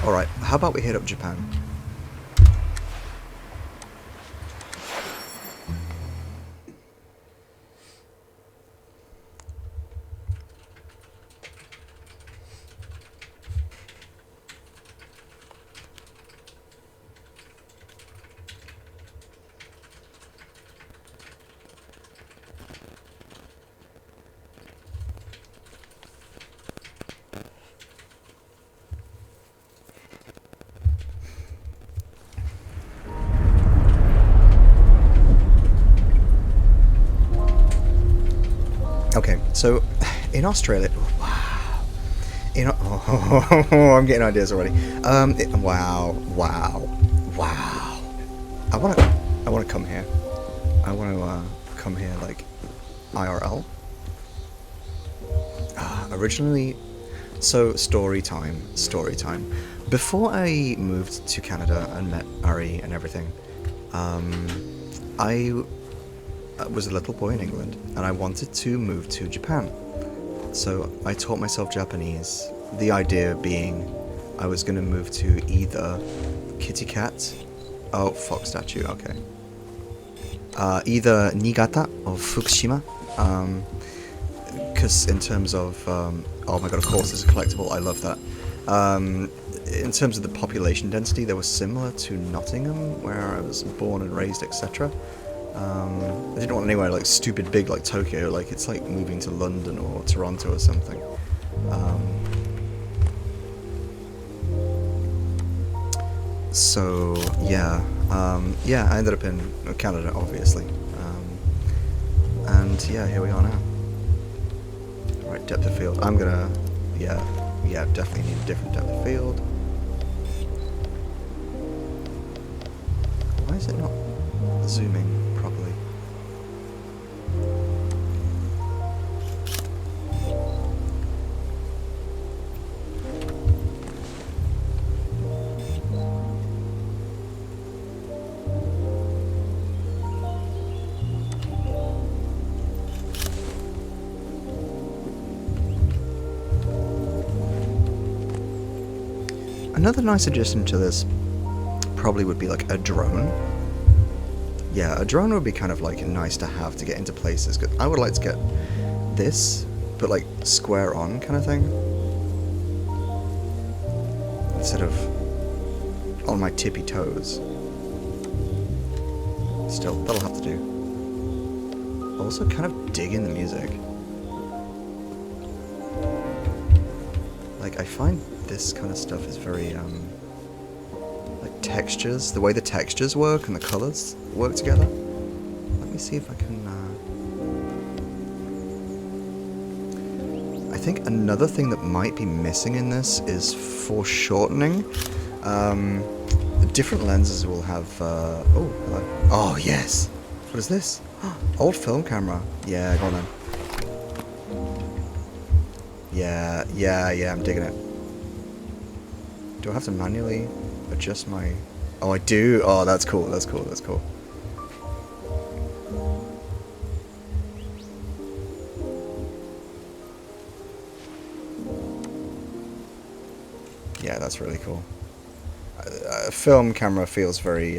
A: Alright, how about we hit up Japan? Okay, so in Australia, wow, I'm getting ideas already. Wow. I wanna come here. I wanna come here like IRL. Originally, so story time. Before I moved to Canada and met Ari and everything, I was a little boy in England and I wanted to move to Japan. So I taught myself Japanese, the idea being I was going to move to either Kitty Cat, oh, fox statue, okay, either Niigata or Fukushima, because in terms of, oh my god, of course it's a collectible, I love that. In terms of the population density, they were similar to Nottingham, where I was born and raised, etc. I didn't want anywhere like stupid big like Tokyo, like it's like moving to London or Toronto or something. So yeah, I ended up in Canada, obviously, and yeah, here we are now. Right, depth of field. I'm gonna, yeah, definitely need a different depth of field. Why is it not zooming properly? Another nice addition to this probably would be like a drone. Yeah, a drone would be kind of like nice to have to get into places. Cause I would like to get this, but like square on kind of thing, instead of on my tippy toes. Still, that'll have to do. Also, kind of digging the music. Like, I find this kind of stuff is very like textures, the way the textures work and the colors work together. Let me see if I can I think another thing that might be missing in this is foreshortening. Different lenses will have oh, hello. Oh yes, what is this? Old film camera. Yeah, go on then. Yeah, I'm digging it. Do I have to manually adjust my... Oh, I do? Oh, that's cool. Yeah, that's really cool. A film camera feels very,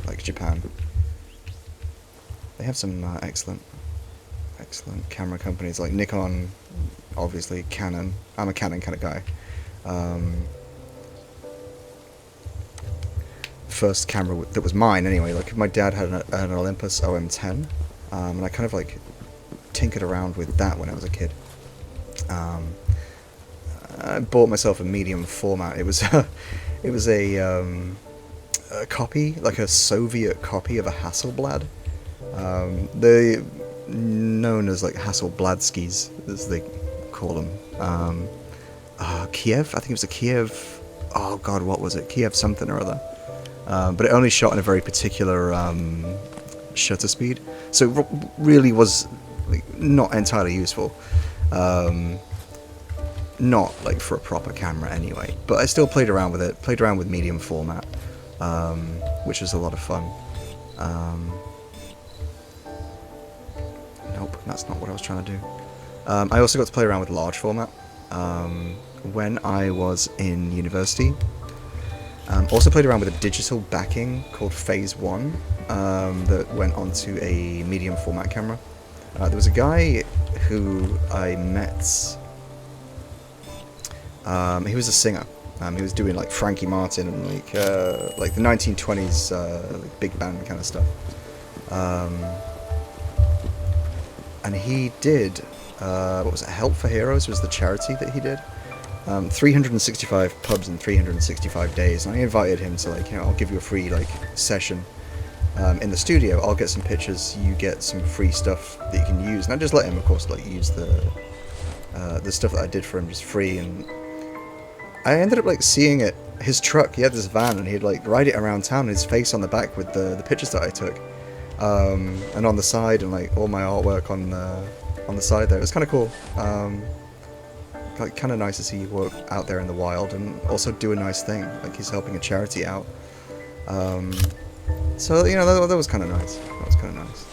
A: like Japan. They have some excellent camera companies, like Nikon, obviously, Canon. I'm a Canon kind of guy. First camera that was mine anyway, like my dad had an Olympus OM10, and I kind of like tinkered around with that when I was a kid. I bought myself a medium format. It was it was a copy, like a Soviet copy of a Hasselblad. They known as like Hasselbladskis, as they call them. Kiev, I think it was a Kiev. Oh God, what was it? Kiev something or other. But it only shot in a very particular shutter speed, so it really was like, not entirely useful. Not like for a proper camera anyway. But I still played around with it. Played around with medium format, which was a lot of fun. Nope, that's not what I was trying to do. I also got to play around with large format when I was in university. Also played around with a digital backing called Phase 1 that went onto a medium format camera. There was a guy who I met. He was a singer. He was doing like Frankie Martin and like the 1920s like big band kind of stuff. And he did what was it? Help for Heroes was the charity that he did. 365 pubs in 365 days, and I invited him to like, I'll give you a free like session in the studio. I'll get some pictures, you get some free stuff that you can use, and I just let him, of course, like use the stuff that I did for him just free. And I ended up like seeing it. His truck, he had this van, and he'd like ride it around town. And his face on the back with the pictures that I took, and on the side, and like all my artwork on the side there. It was kind of cool. Like kind of nice to see you work out there in the wild and also do a nice thing. Like he's helping a charity out. So that was kind of nice. That was kind of nice.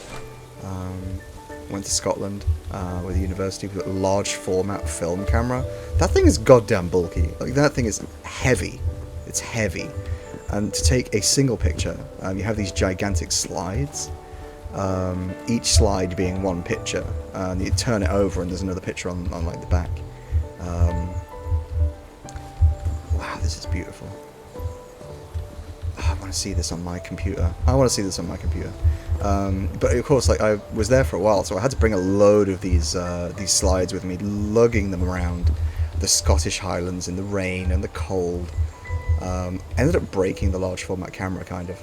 A: Went to Scotland with a university with a large format film camera. That thing is goddamn bulky. Like that thing is heavy. It's heavy. And to take a single picture, you have these gigantic slides. Each slide being one picture, and you turn it over and there's another picture on like the back. Wow, this is beautiful. I want to see this on my computer. But of course, like I was there for a while, so I had to bring a load of these slides with me, lugging them around the Scottish Highlands in the rain and the cold. Ended up breaking the large format camera, kind of.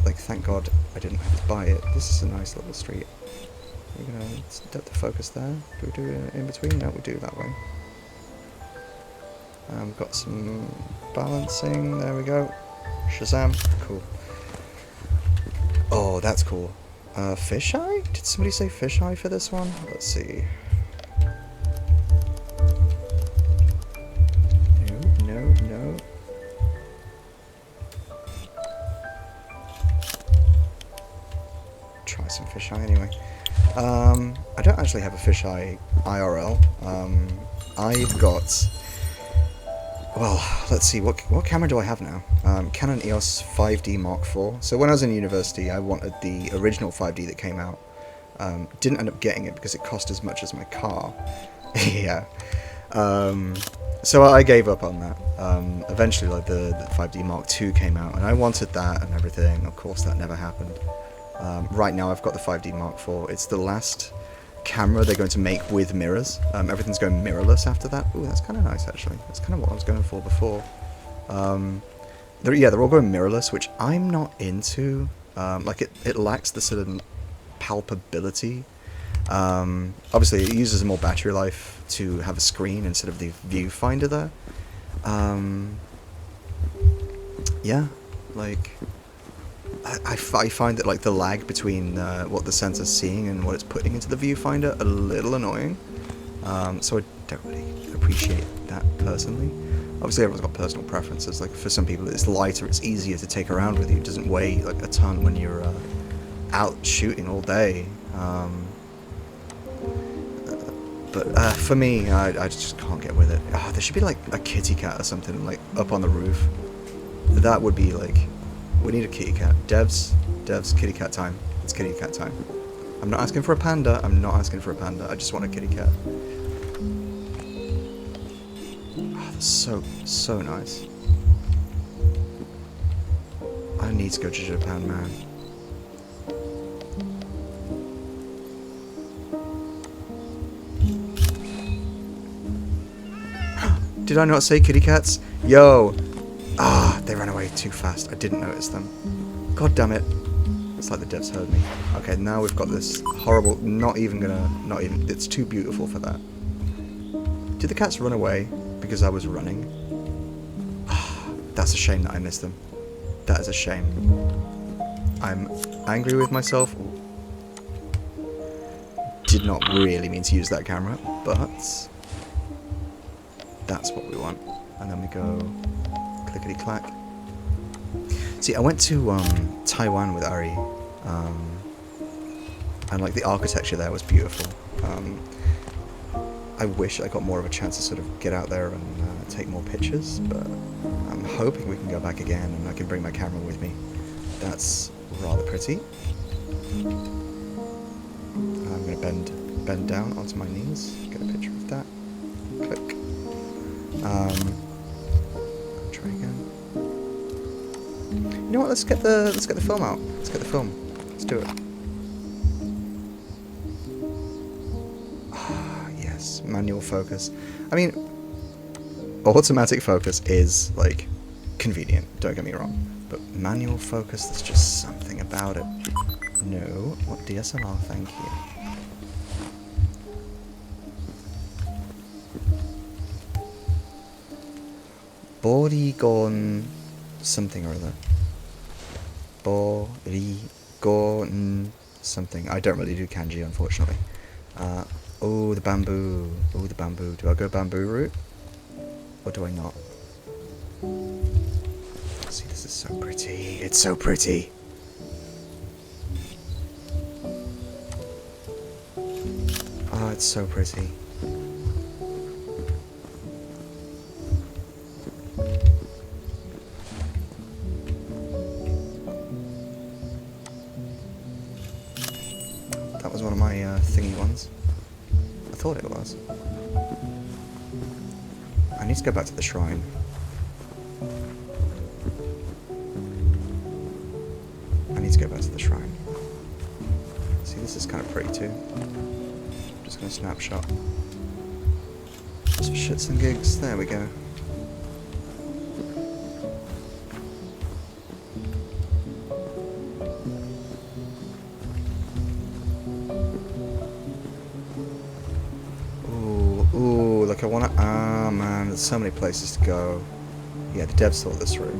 A: Like, thank God I didn't have to buy it. This is a nice little street. We're gonna depth of focus there. Do we do it in between? No, we do it that way. Got some balancing. There we go. Shazam. Cool. Oh, that's cool. Fisheye? Did somebody say fisheye for this one? Let's see. No. Try some fisheye anyway. I don't actually have a fisheye IRL. I've got... Well, let's see, what camera do I have now? Canon EOS 5D Mark IV. So when I was in university, I wanted the original 5D that came out. Didn't end up getting it because it cost as much as my car. Yeah. So I gave up on that. Eventually, like the 5D Mark II came out, and I wanted that and everything. Of course, that never happened. Right now, I've got the 5D Mark IV. It's the last camera they're going to make with mirrors. Everything's going mirrorless after that. Ooh, that's kind of nice, actually. That's kind of what I was going for before. They're all going mirrorless, which I'm not into. Like, it lacks the sort of palpability. Obviously, it uses more battery life to have a screen instead of the viewfinder there. Yeah, like... I find that like the lag between what the sensor's seeing and what it's putting into the viewfinder a little annoying, so I don't really appreciate that personally. Obviously everyone's got personal preferences. Like for some people it's lighter, it's easier to take around with you, it doesn't weigh like a ton when you're out shooting all day. But for me, I just can't get with it. There should be like a kitty cat or something like up on the roof. That would be like... We need a kitty cat. Devs, kitty cat time. It's kitty cat time. I'm not asking for a panda. I just want a kitty cat. Oh, that's so nice. I need to go to Japan, man. Did I not say kitty cats? Yo! Ah, they ran away too fast. I didn't notice them. God damn it. It's like the devs heard me. Okay, now we've got this horrible... Not even, it's too beautiful for that. Did the cats run away because I was running? That's a shame that I missed them. That is a shame. I'm angry with myself. Did not really mean to use that camera, but that's what we want. And then we go clickety clack. See, I went to Taiwan with Ari, and like the architecture there was beautiful. I wish I got more of a chance to sort of get out there and take more pictures, but I'm hoping we can go back again and I can bring my camera with me. That's rather pretty. I'm going to bend down onto my knees, get a picture of that. Click. Try again. You know what? Let's get the film out. Let's get the film. Let's do it. Yes, manual focus. I mean, automatic focus is like convenient. Don't get me wrong, but manual focus. There's just something about it. No, what DSLR? Thank you. Borigon something or other. Borigon something. I don't really do kanji, unfortunately. Oh, the bamboo. Oh, the bamboo. Do I go bamboo route? Or do I not? See, this is so pretty. It's so pretty. Oh, it's so pretty. That was one of my thingy ones. I thought it was. I need to go back to the shrine. I need to go back to the shrine. See, this is kind of pretty too. Just gonna snapshot. Just for shits and gigs. There we go. Ooh, like I wanna... Ah, man, there's so many places to go. Yeah, the devs thought this through.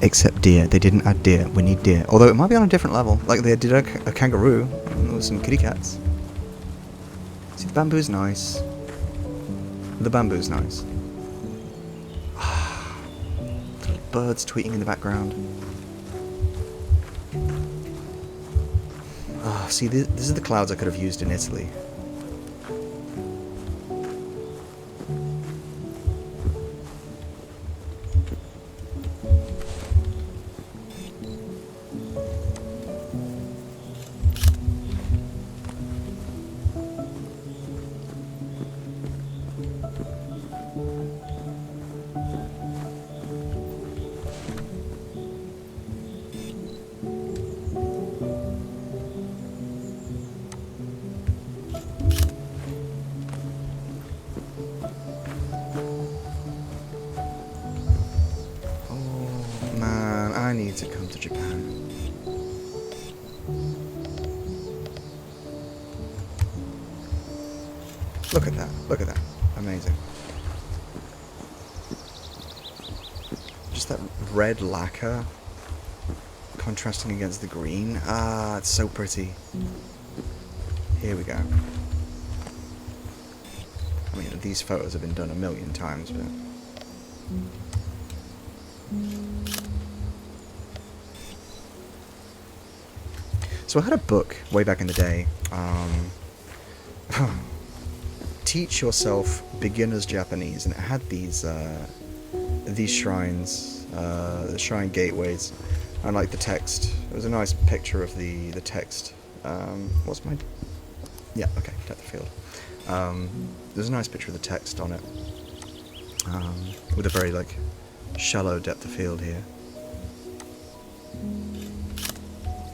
A: Except deer. They didn't add deer. We need deer. Although it might be on a different level. Like they did a kangaroo. Or some kitty cats. See, the bamboo's nice. The bamboo's nice. Little birds tweeting in the background. Ah, see, these are the clouds I could have used in Italy. I need to come to Japan. Look at that. Look at that. Amazing. Just that red lacquer contrasting against the green. Ah, it's so pretty. Here we go. I mean, these photos have been done a million times, but... So I had a book way back in the day, Teach Yourself Beginner's Japanese, and it had these shrines, the shrine gateways, and like the text. It was a nice picture of the text. What's my... Yeah, okay, depth of field. There's a nice picture of the text on it, with a very like shallow depth of field here.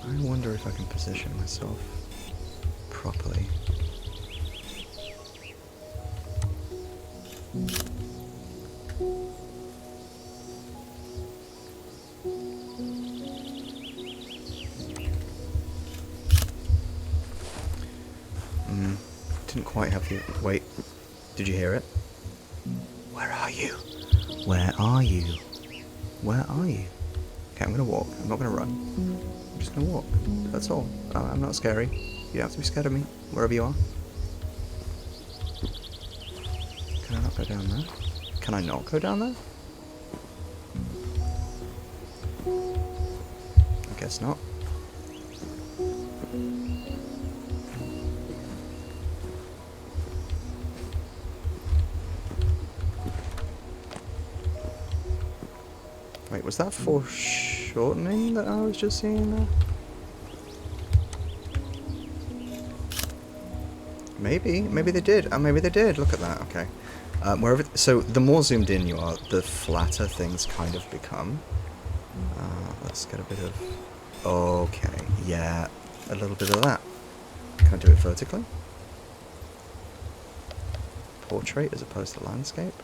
A: I wonder if I can position myself properly. Didn't quite have the... Wait. Did you hear it? Where are you? Where are you? Where are you? Okay, I'm gonna walk. I'm not gonna run. I'm just gonna walk. That's all. I'm not scary. You don't have to be scared of me, wherever you are. Can I not go down there? Can I not go down there? I guess not. Wait, was that foreshortening that I was just seeing there? Maybe they did. Maybe they did. Look at that. Okay. So the more zoomed in you are, the flatter things kind of become. Let's get a bit of... Okay, yeah, a little bit of that. Can I do it vertically? Portrait as opposed to landscape?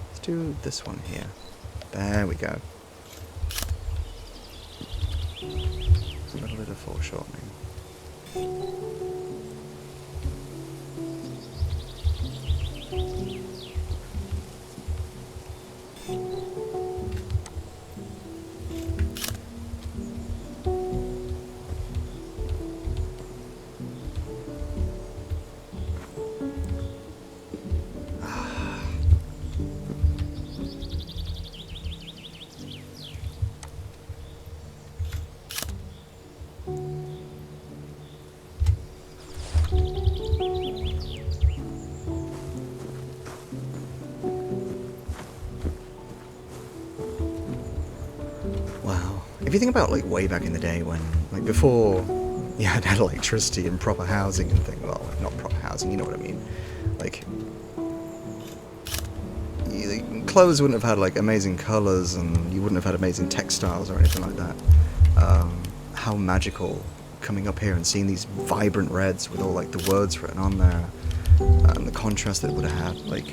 A: Let's do this one here. There we go. A little bit of foreshortening. If you think about, like, way back in the day when, like, before you had electricity and proper housing and things, well, not proper housing, you know what I mean, like, clothes wouldn't have had, like, amazing colours, and you wouldn't have had amazing textiles or anything like that. How magical coming up here and seeing these vibrant reds with all, like, the words written on there, and the contrast that it would have had, like,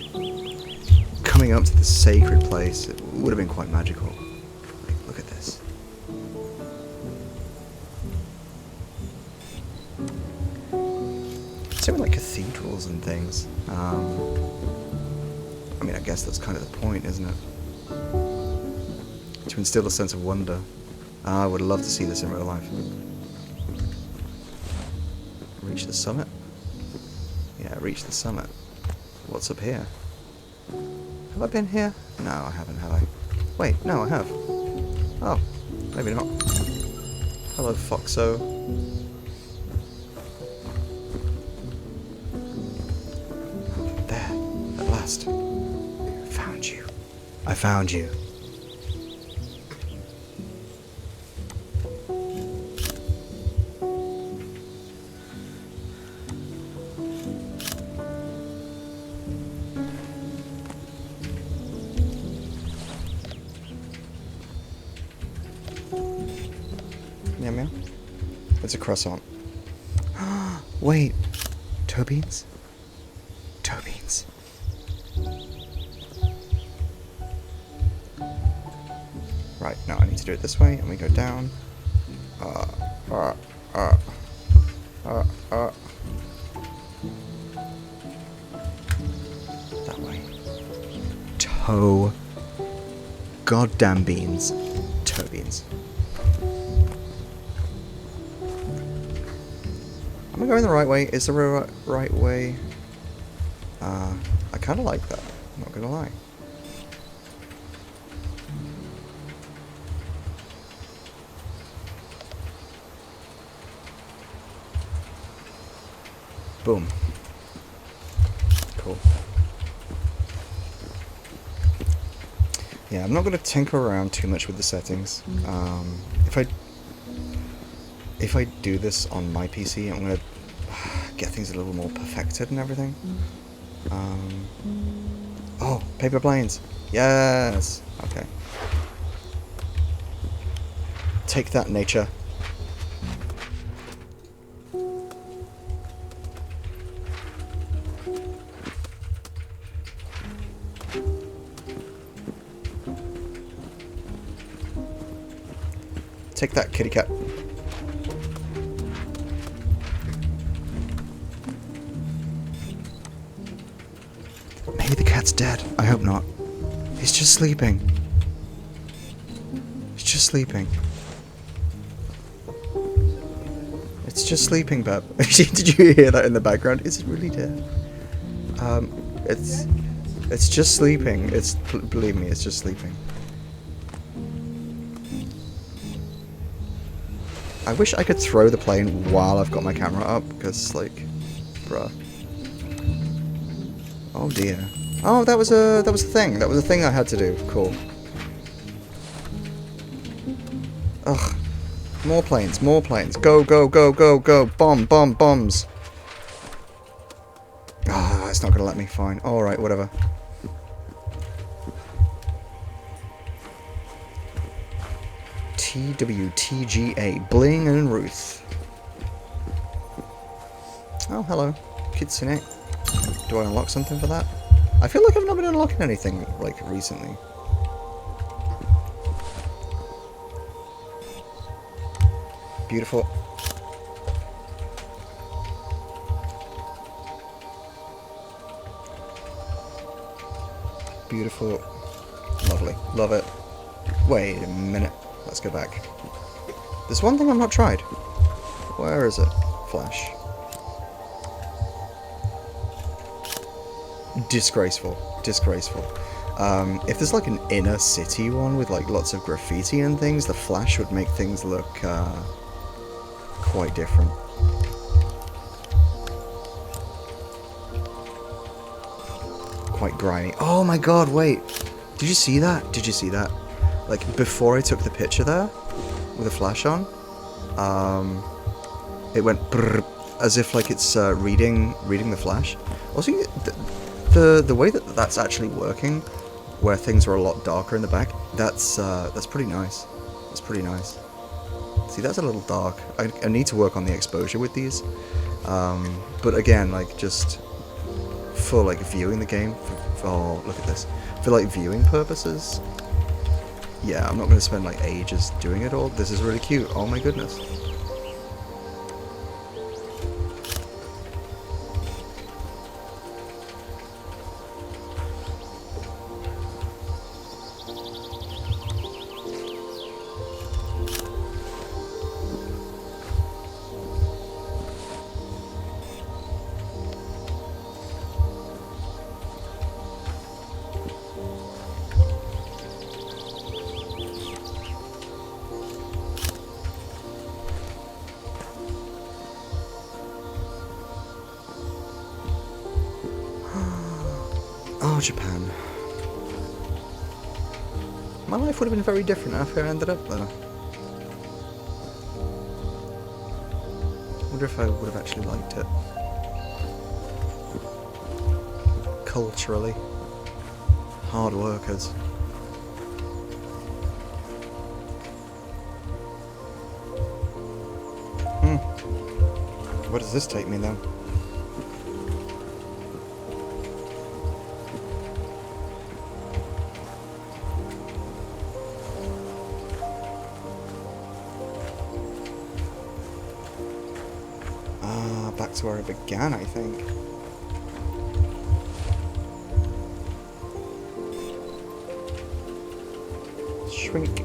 A: coming up to this sacred place, it would have been quite magical. Like, look at this. Same with, like, cathedrals and things. I mean, I guess that's kind of the point, isn't it? To instill a sense of wonder. I would love to see this in real life. Reach the summit? Yeah, reach the summit. What's up here? Have I been here? No, I haven't, have I? Wait, no, I have. Oh, maybe not. Hello, Foxo. There, at last. Found you. I found you. Meow meow. It's a croissant. Wait. Toe beans? Toe beans. Right, now I need to do it this way, and we go down. That way. Toe. Goddamn beans. Toe beans. Am I going the right way? Is the right way? I kind of like that. I'm not gonna lie. Boom. Cool. Yeah, I'm not going to tinker around too much with the settings. If I do this on my PC, I'm going to get things a little more perfected and everything. Oh, paper planes. Yes. Okay. Take that, nature. Take that, kitty cat. Maybe the cat's dead. I hope not. He's just sleeping. He's just sleeping. It's just sleeping, Bab. Did you hear that in the background? Is it really dead? It's just sleeping. Believe me, it's just sleeping. I wish I could throw the plane while I've got my camera up, because, like, bruh. Oh dear. Oh, that was a thing. That was a thing I had to do. Cool. Ugh. More planes, more planes. Go, go, go, go, go. Bomb, bomb, bombs. Ah, it's not gonna let me. Fine. Alright, whatever. TWTGA. Bling and Ruth. Oh, hello. Kitsune. Do I unlock something for that? I feel like I've not been unlocking anything, like, recently. Beautiful. Beautiful. Lovely. Love it. Wait a minute. Let's go back. There's one thing I've not tried. Where is it? Flash. Disgraceful. Disgraceful. If there's like an inner city one with like lots of graffiti and things, the flash would make things look quite different. Quite grimy. Oh my god, wait. Did you see that? Did you see that? Like, before I took the picture there, with a flash on, it went brrr, as if like it's reading the flash. Also, the way that that's actually working, where things are a lot darker in the back, that's pretty nice. That's pretty nice. See, that's a little dark. I need to work on the exposure with these. But again, like, just for like viewing the game, for look at this, for like viewing purposes. Yeah, I'm not going to spend like ages doing it all. This is really cute. Oh my goodness. Oh, Japan. My life would have been very different after I ended up there. I wonder if I would have actually liked it. Culturally. Hard workers. Where does this take me then? Back to where I began, I think. Shrink.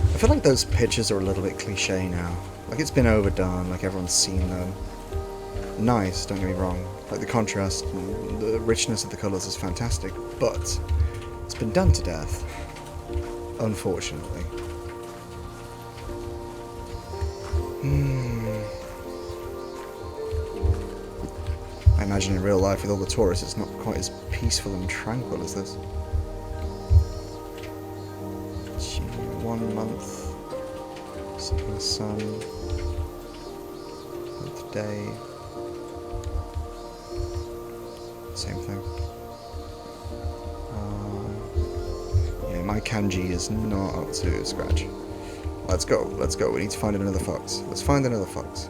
A: I feel like those pictures are a little bit cliche now. Like, it's been overdone, like everyone's seen them. Nice, don't get me wrong. Like, the contrast, the richness of the colours is fantastic, but it's been done to death. Unfortunately. I imagine in real life with all the tourists it's not quite as peaceful and tranquil as this. 1 month. Setting sun. Month day. Same thing. Yeah, my kanji is not up to scratch. Let's go, let's go. We need to find another fox. Let's find another fox.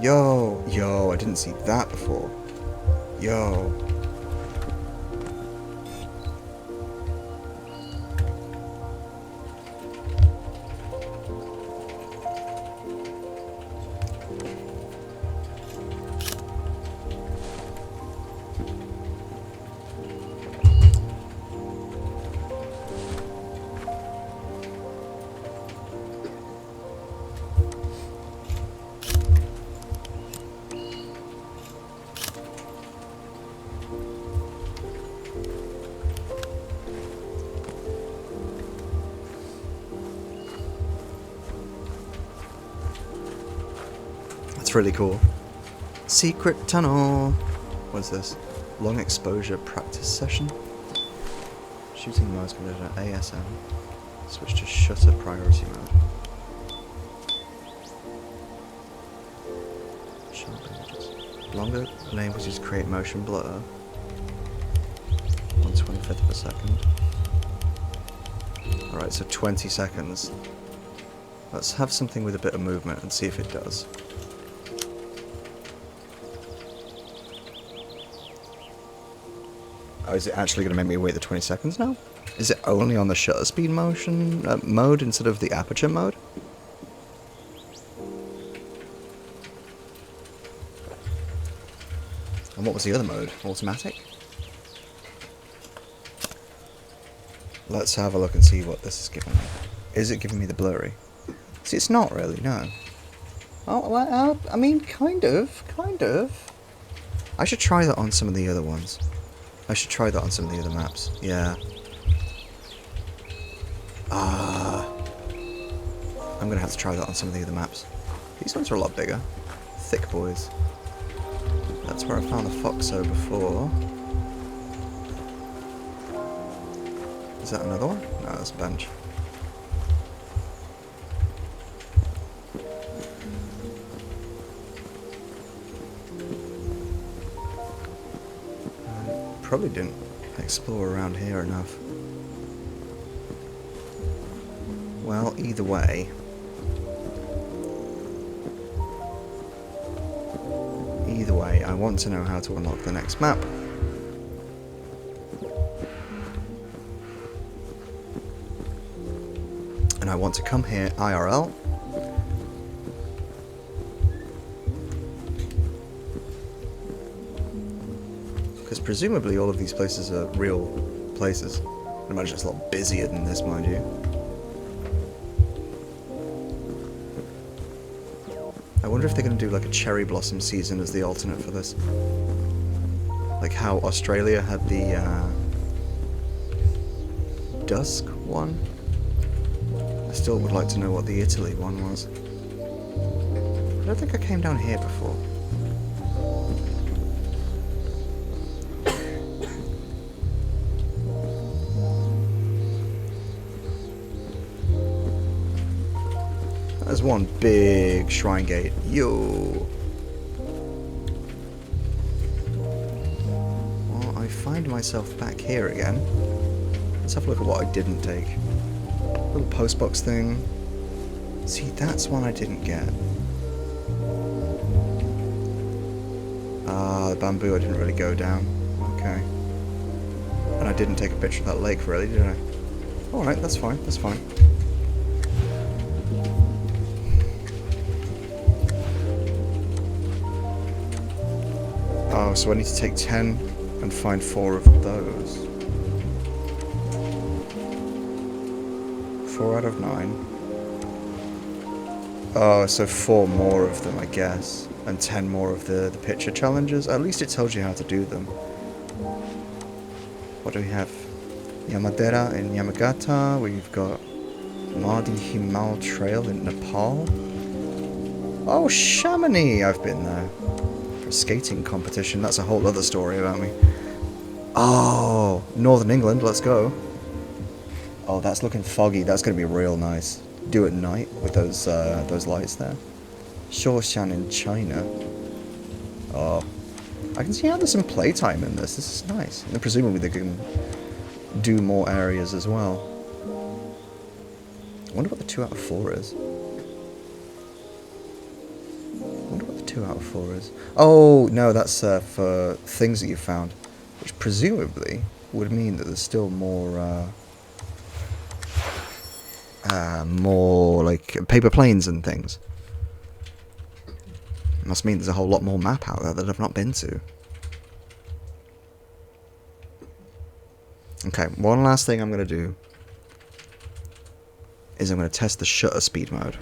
A: Yo, I didn't see that before. Yo. That's really cool. Secret tunnel. What is this? Long exposure practice session. Shooting modes converted at ASM. Switch to shutter priority mode. Sharp images. Longer languages create motion blur. 1/25th of a second. Alright, so 20 seconds. Let's have something with a bit of movement and see if it does. Oh, is it actually going to make me wait the 20 seconds now? Is it only on the shutter speed motion mode instead of the aperture mode? And what was the other mode? Automatic? Let's have a look and see what this is giving me. Is it giving me the blurry? See, it's not really, no. Oh, well, I mean, kind of. I should try that on some of the other ones. I should try that on some of the other maps. Yeah. I'm gonna have to try that on some of the other maps. These ones are a lot bigger. Thick boys. That's where I found the Foxo before. Is that another one? No, that's a bench. Probably didn't explore around here enough. Well, either way. Either way, I want to know how to unlock the next map. And I want to come here IRL. Because presumably all of these places are real places. I imagine it's a lot busier than this, mind you. I wonder if they're going to do like a cherry blossom season as the alternate for this. Like how Australia had the dusk one. I still would like to know what the Italy one was. I don't think I came down here before. There's one big shrine gate. Yo! Well, I find myself back here again. Let's have a look at what I didn't take. Little postbox thing. See, that's one I didn't get. Ah, the bamboo I didn't really go down. Okay. And I didn't take a picture of that lake, really, did I? Alright, that's fine, that's fine. Oh, so I need to take 10 and find 4 of those. 4 out of 9. Oh, so 4 more of them, I guess. And 10 more of the picture challenges. At least it tells you how to do them. What do we have? Yamadera in Yamagata. We've got Madi Himal Trail in Nepal. Oh, Chamonix! I've been there. For a skating competition. That's a whole other story about me. Oh, Northern England. Let's go. Oh, that's looking foggy. That's going to be real nice. Do it at night with those lights there. Shoshan in China. Oh, I can see how there's some playtime in this. This is nice. And presumably they can do more areas as well. I wonder what the 2 out of 4 is. I wonder what the 2 out of 4 is. Oh, no, that's for things that you found. Which presumably would mean that there's still more like paper planes and things. Must mean there's a whole lot more map out there that I've not been to. Okay, one last thing I'm going to do is I'm going to test the shutter speed mode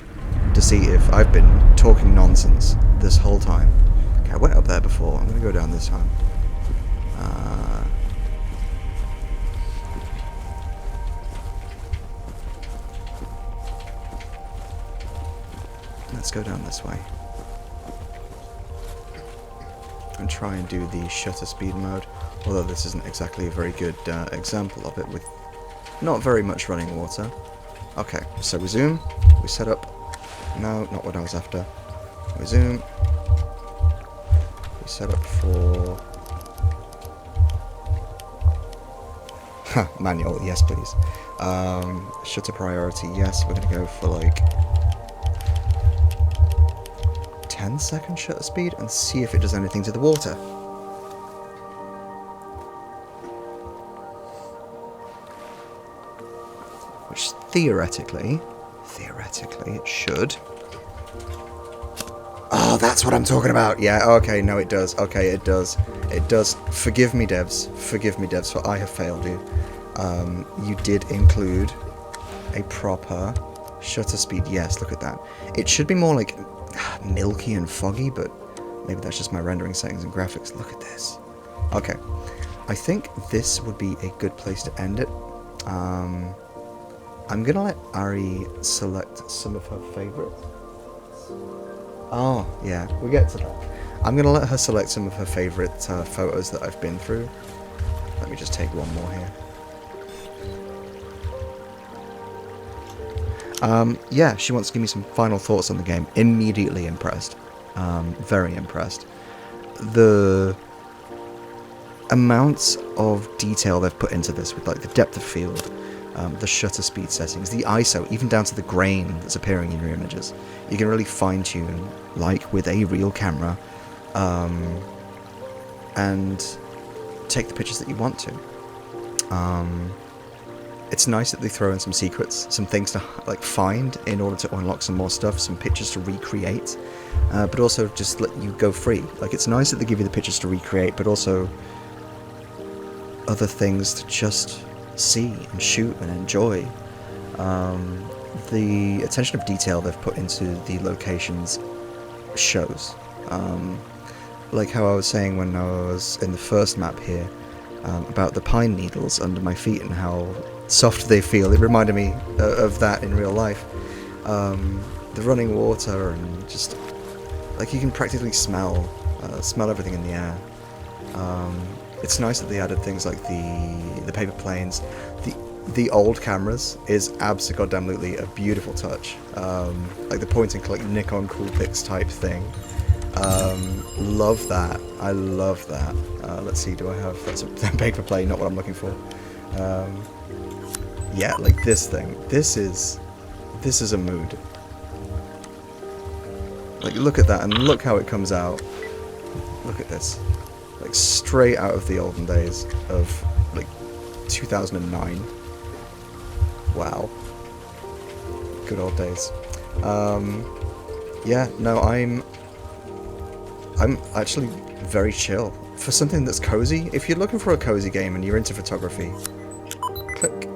A: to see if I've been talking nonsense this whole time. Okay, I went up there before. I'm going to go down this time. Let's go down this way. and try and do the shutter speed mode, although this isn't exactly a very good example of it with not very much running water. Okay, so we zoom, we set up, no, not what I was after, we zoom, we set up for, manual, yes please, shutter priority, yes, we're going to go for like 10-second shutter speed and see if it does anything to the water. Which theoretically it should. Oh, that's what I'm talking about. Yeah, okay, no it does. Okay, it does. It does. Forgive me devs, for I have failed you. You did include a proper shutter speed. Yes, look at that. It should be more like milky and foggy, but maybe that's just my rendering settings and graphics. Look at this. Okay, I think this would be a good place to end it. I'm gonna let Ari select some of her favorites. Oh, yeah, we'll get to that. I'm gonna let her select some of her favorite photos that I've been through. Let me just take one more here. Yeah, she wants to give me some final thoughts on the game. Immediately impressed. Very impressed. The amounts of detail they've put into this with like the depth of field, the shutter speed settings, the ISO, even down to the grain that's appearing in your images. You can really fine-tune, like with a real camera, and take the pictures that you want to. It's nice that they throw in some secrets, some things to like find in order to unlock some more stuff, some pictures to recreate, but also just let you go free. Like, it's nice that they give you the pictures to recreate, but also other things to just see and shoot and enjoy. The attention of detail they've put into the locations shows. Like how I was saying when I was in the first map here, about the pine needles under my feet and how soft they feel. It reminded me of that in real life. The running water and just like you can practically smell everything in the air. It's nice that they added things like the paper planes. The old cameras is abso-goddamn-lutely a beautiful touch. Like the point and click Nikon Coolpix type thing. Love that. I love that. Let's see, do I have... That's a paper plane, not what I'm looking for. Yeah, like this thing. This is a mood. Like, look at that, and look how it comes out. Look at this. Like, straight out of the olden days of, like, 2009. Wow. Good old days. Yeah, no, I'm actually very chill. For something that's cozy, if you're looking for a cozy game and you're into photography, click.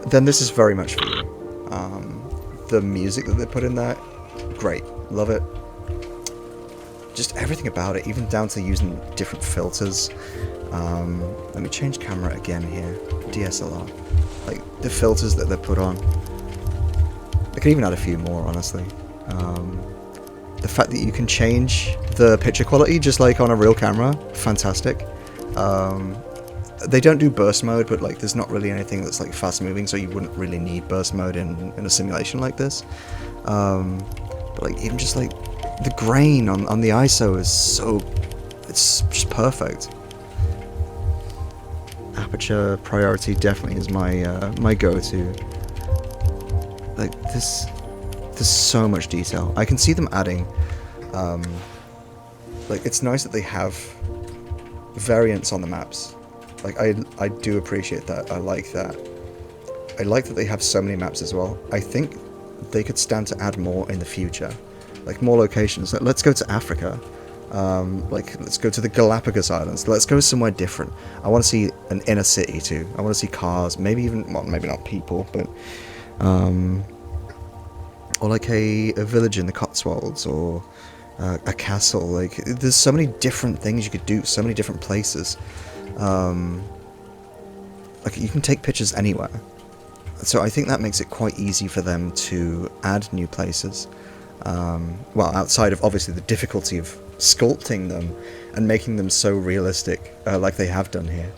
A: Then this is very much for you. The music that they put in there, great. Love it. Just everything about it, even down to using different filters. Let me change camera again here. DSLR. Like, the filters that they put on. I could even add a few more, honestly. The fact that you can change the picture quality just like on a real camera, fantastic. They don't do burst mode, but like there's not really anything that's like fast moving, so you wouldn't really need burst mode in a simulation like this. But like even just like the grain on the ISO is so, it's just perfect. Aperture priority definitely is my my go-to. Like this, there's so much detail. I can see them adding, like it's nice that they have variants on the maps. Like I do appreciate that. I like that. I like that they have so many maps as well. I think they could stand to add more in the future, like more locations. Like, let's go to Africa. Like let's go to the Galapagos Islands. Let's go somewhere different. I want to see an inner city too. I want to see cars, maybe even, well, maybe not people, but or like a village in the Cotswolds, or a castle. Like there's so many different things you could do, so many different places. Like you can take pictures anywhere, so I think that makes it quite easy for them to add new places. Well, outside of obviously the difficulty of sculpting them and making them so realistic, like they have done here.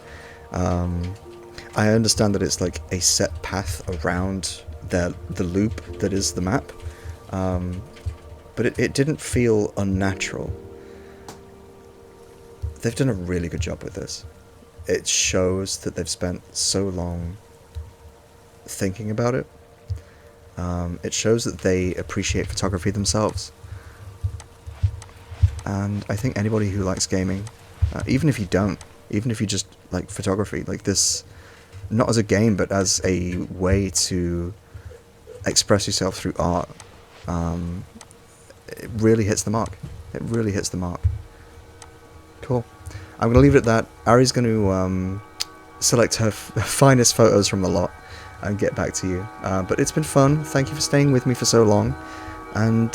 A: I understand that it's like a set path around the loop that is the map, but it didn't feel unnatural. They've done a really good job with this. It shows that they've spent so long thinking about it. It shows that they appreciate photography themselves. And I think anybody who likes gaming, even if you don't, even if you just like photography, like this, not as a game, but as a way to express yourself through art, it really hits the mark. It really hits the mark. Cool. I'm going to leave it at that. Ari's going to select her finest photos from the lot and get back to you. But it's been fun. Thank you for staying with me for so long. And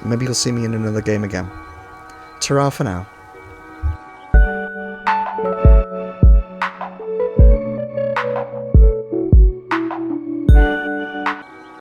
A: maybe you'll see me in another game again. Ta-ra for now.